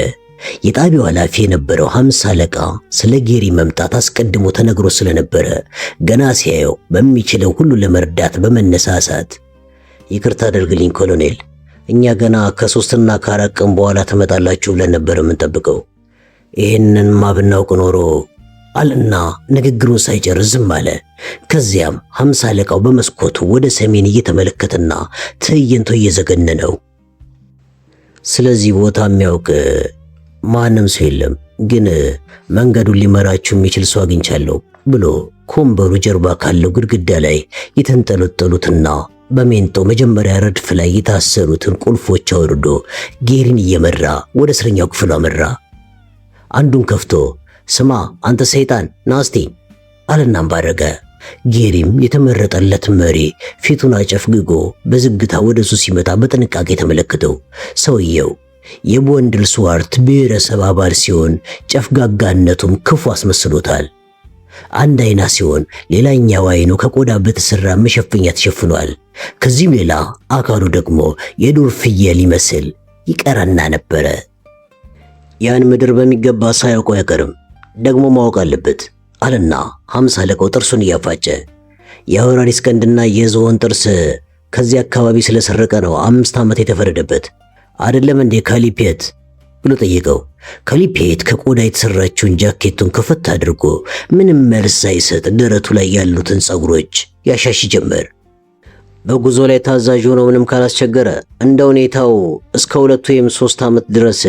የጣቢያው ኃላፊ የነበረው 50 አለቃ ስለ ጌሪ መምጣት አስቀድሞ ተነግሮ ስለነበረ ገና ሲያየው በሚችለው ሁሉ ለመርዳት በመነሳሳት ይቅርታ አድርግልኝ ኮሎኔል፣ እኛ ገና ከ3 እና ከ4 ቀን በኋላ ትመጣላችሁ ብለን ነበር የምንጠብቀው። ይህንንማ ብናውቅ ኖሮ አለና ንግግሩን ሳይጨርስ ዝም አለ። ከዚያም 50 አለቃው በመስኮቱ ወደ ሰሜን እየተመለከተና ትዕይንቱ እየዘገነነው ስለዚህ ቦታ የሚያውቅ ማንም ሰው የለም፣ ግን መንገዱን ሊመራችሁ የሚችል ሰው አግኝቻለሁ ብሎ ከወንበሩ ጀርባ ካለው ግድግዳ ላይ የተንጠለጠሉትና በሜንጦ መጀመሪያ ረድፍ ላይ የታሰሩትን ቁልፎች አውርዶ ጌሪን እየመራ ወደ እስረኛው ክፍሉ አመራ። አንዱን ከፍቶ ስማ አንተ ሰይጣን ናስቲ አለና ባረገ። ጌሪም የተመረጠለት መሪ ፊቱን አጨፍግጎ በዝግታ ወደሱ ሲመጣ በጥንቃቄ ተመለከተው። ሰውየው የቦንድልስዋርት ብሔረሰብ አባል ሲሆን ጨፍጋጋነቱም ክፉ አስመስሎታል። አንድ አይና ሲሆን ሌላኛው አይኑ ከቆዳ በተሰራ መሸፈኛ ተሸፍኗል። ከዚህም ሌላ አካሉ ደግሞ የዱር ፍየል ይመስል ይቀራና ነበረ። ያን ምድር በሚገባ ሳያውቀው አይቀርም፣ ደግሞ ማወቅ አለበት አለና 50 አለቃው ጥርሱን እያፋጨ የአውራሪስ ቀንድና የዝሆን ጥርስ ከዚህ አካባቢ ስለሰረቀ ነው 5 ዓመት የተፈረደበት አይደለም እንዴ ካሊፔት ብሎ ጠየቀው። ካሊፔት ከቆዳ የተሰራችውን ጃኬቱን ከፈት አድርጎ ምንም መልስ ሳይሰጥ ደረቱ ላይ ያሉትን ፀጉሮች ያሻሽ ጀመር። በጉዞ ላይ ታዛዥ ሆኖ ምንም ካላስቸገረ እንደ ሁኔታው እስከ 2 ወይም 3 ዓመት ድረስ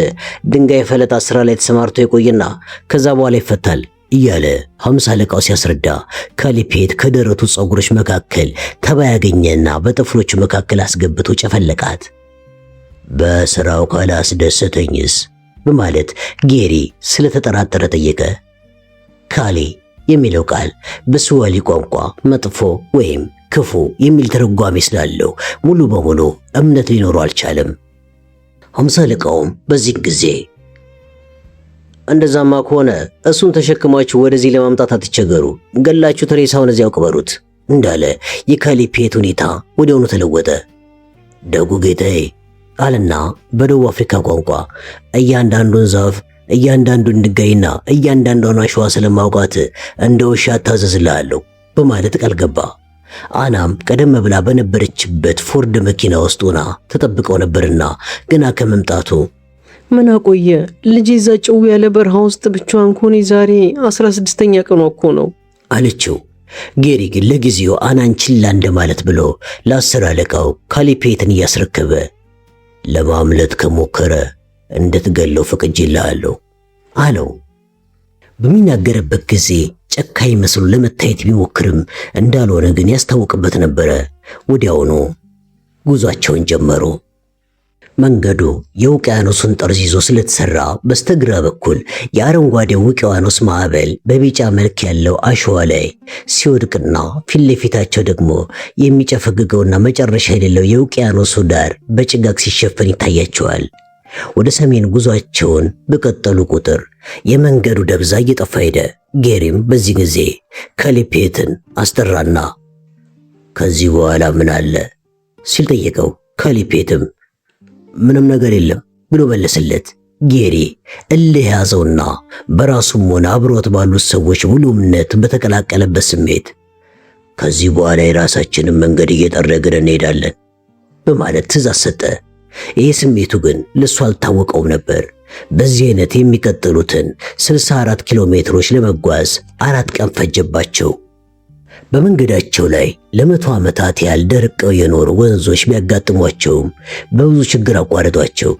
ድንጋይ ፈለጣ ስራ ላይ ተሰማርቶ ይቆይና ከዛ በኋላ ይፈታል እያለ 50 አለቃው ሲያስረዳ ካሊፔት ከደረቱ ፀጉሮች መካከል ተባይ ያገኘና በጥፍሮቹ መካከል አስገብቶ ጨፈለቃት። በስራው ካላስደሰተኝስ በማለት ጌሪ ስለተጠራጠረ ጠየቀ። ካሊ የሚለው ቃል በስዋሂሊ ቋንቋ መጥፎ ወይም ክፉ የሚል ትርጓሜ ስላለው ሙሉ በሙሉ እምነት ሊኖረው አልቻለም። 50 አለቃውም በዚህ ጊዜ እንደዛማ ከሆነ እሱን ተሸክማችሁ ወደዚህ ለማምጣት አትቸገሩ፣ ገላችሁ ሬሳውን እዚያው ቅበሩት እንዳለ የካሊፔት ሁኔታ ወዲያውኑ ተለወጠ። ደጉ ጌታዬ አለና በደቡብ አፍሪካ ቋንቋ እያንዳንዱን ዛፍ፣ እያንዳንዱን ድንጋይና እያንዳንዷን አሸዋ ስለማውቃት እንደ ውሻ እታዘዝልሃለሁ በማለት ቃል ገባ። አናም ቀደም ብላ በነበረችበት ፎርድ መኪና ውስጥ ሆና ተጠብቀው ነበርና ገና ከመምጣቱ ምን አቆየ ልጄ እዛ ጭው ያለ በረሃ ውስጥ ብቻዋን ከሆነ ዛሬ 16ኛ ቀኗ እኮ ነው አለችው። ጌሪ ግን ለጊዜው አናን ችላ እንደማለት ብሎ ለአስር አለቃው ካሊፔትን እያስረከበ ለማምለጥ ከሞከረ እንድትገለው ፈቅጄልሃለሁ አለው። በሚናገርበት ጊዜ ጨካኝ መስሎ ለመታየት ቢሞክርም እንዳልሆነ ግን ያስታውቅበት ነበረ። ወዲያውኑ ጉዟቸውን ጀመሩ። መንገዱ የውቅያኖሱን ጠርዝ ይዞ ስለተሰራ በስተግራ በኩል የአረንጓዴው ውቅያኖስ ማዕበል በቢጫ መልክ ያለው አሸዋ ላይ ሲወድቅና ፊት ለፊታቸው ደግሞ የሚጨፈግገውና መጨረሻ የሌለው የውቅያኖሱ ዳር በጭጋግ ሲሸፈን ይታያቸዋል። ወደ ሰሜን ጉዟቸውን በቀጠሉ ቁጥር የመንገዱ ደብዛ እየጠፋ ሄደ። ጌሪም በዚህ ጊዜ ካሊፔትን አስጠራና ከዚህ በኋላ ምን አለ ሲል ጠየቀው። ካሊፔትም ምንም ነገር የለም ብሎ መለሰለት። ጌሪ እልህ ያዘውና በራሱም ሆነ አብሮት ባሉት ሰዎች ሙሉ እምነት በተቀላቀለበት ስሜት ከዚህ በኋላ የራሳችንን መንገድ እየጠረግን እንሄዳለን በማለት ትዕዛዝ ሰጠ። ይህ ስሜቱ ግን ለሱ አልታወቀውም ነበር። በዚህ አይነት የሚቀጥሉትን 64 ኪሎ ሜትሮች ለመጓዝ 4 ቀን ፈጀባቸው። በመንገዳቸው ላይ ለ100 ዓመታት ያህል ደርቀው የኖሩ ወንዞች ቢያጋጥሟቸውም በብዙ ችግር አቋረጧቸው።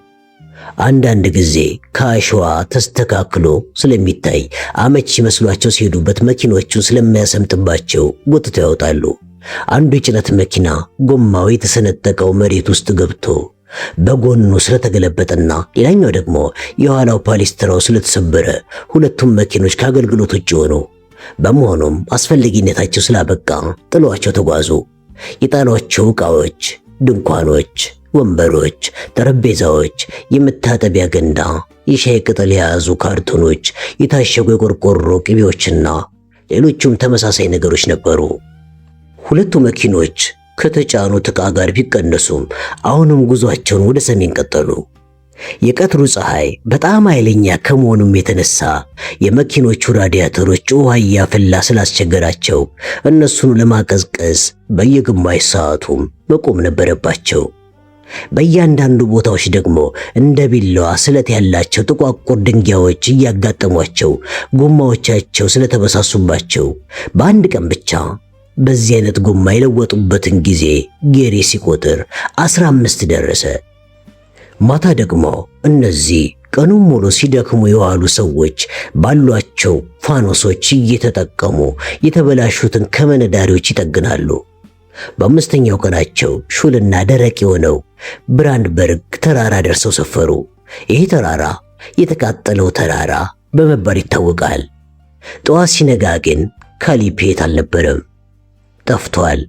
አንዳንድ ጊዜ ከአሸዋ ተስተካክሎ ስለሚታይ አመቺ መስሏቸው ሲሄዱበት መኪኖቹን ስለሚያሰምጥባቸው ጎትተው ያወጣሉ። አንዱ የጭነት መኪና ጎማው የተሰነጠቀው መሬት ውስጥ ገብቶ በጎኑ ስለተገለበጠና ሌላኛው ደግሞ የኋላው ፓሊስትራው ስለተሰበረ ሁለቱም መኪኖች ከአገልግሎት ውጭ ሆኑ። በመሆኑም አስፈላጊነታቸው ስላበቃ ጥሏቸው ተጓዙ። የጣሏቸው ዕቃዎች፣ ድንኳኖች፣ ወንበሮች፣ ጠረጴዛዎች፣ የመታጠቢያ ገንዳ፣ የሻይ ቅጠል የያዙ ካርቶኖች፣ የታሸጉ የቆርቆሮ ቅቤዎችና ሌሎችም ተመሳሳይ ነገሮች ነበሩ። ሁለቱ መኪኖች ከተጫኑት ዕቃ ጋር ቢቀነሱም አሁንም ጉዟቸውን ወደ ሰሜን ቀጠሉ። የቀትሩ ፀሐይ በጣም ኃይለኛ ከመሆኑም የተነሳ የመኪኖቹ ራዲያተሮች ውሃ እያፈላ ስላስቸገራቸው እነሱን ለማቀዝቀዝ በየግማሽ ሰዓቱም መቆም ነበረባቸው። በእያንዳንዱ ቦታዎች ደግሞ እንደ ቢላዋ ስለት ያላቸው ጥቋቁር ድንጋዮች እያጋጠሟቸው ጎማዎቻቸው ስለተበሳሱባቸው በአንድ ቀን ብቻ በዚህ አይነት ጎማ የለወጡበትን ጊዜ ጌሪ ሲቆጥር 15 ደረሰ። ማታ ደግሞ እነዚህ ቀኑን ሙሉ ሲደክሙ የዋሉ ሰዎች ባሏቸው ፋኖሶች እየተጠቀሙ የተበላሹትን ከመነዳሪዎች ይጠግናሉ። በአምስተኛው ቀናቸው ሹልና ደረቅ የሆነው ብራንድበርግ ተራራ ደርሰው ሰፈሩ። ይህ ተራራ የተቃጠለው ተራራ በመባል ይታወቃል። ጠዋት ሲነጋ ግን ካሊፔት አልነበረም፣ ጠፍቷል።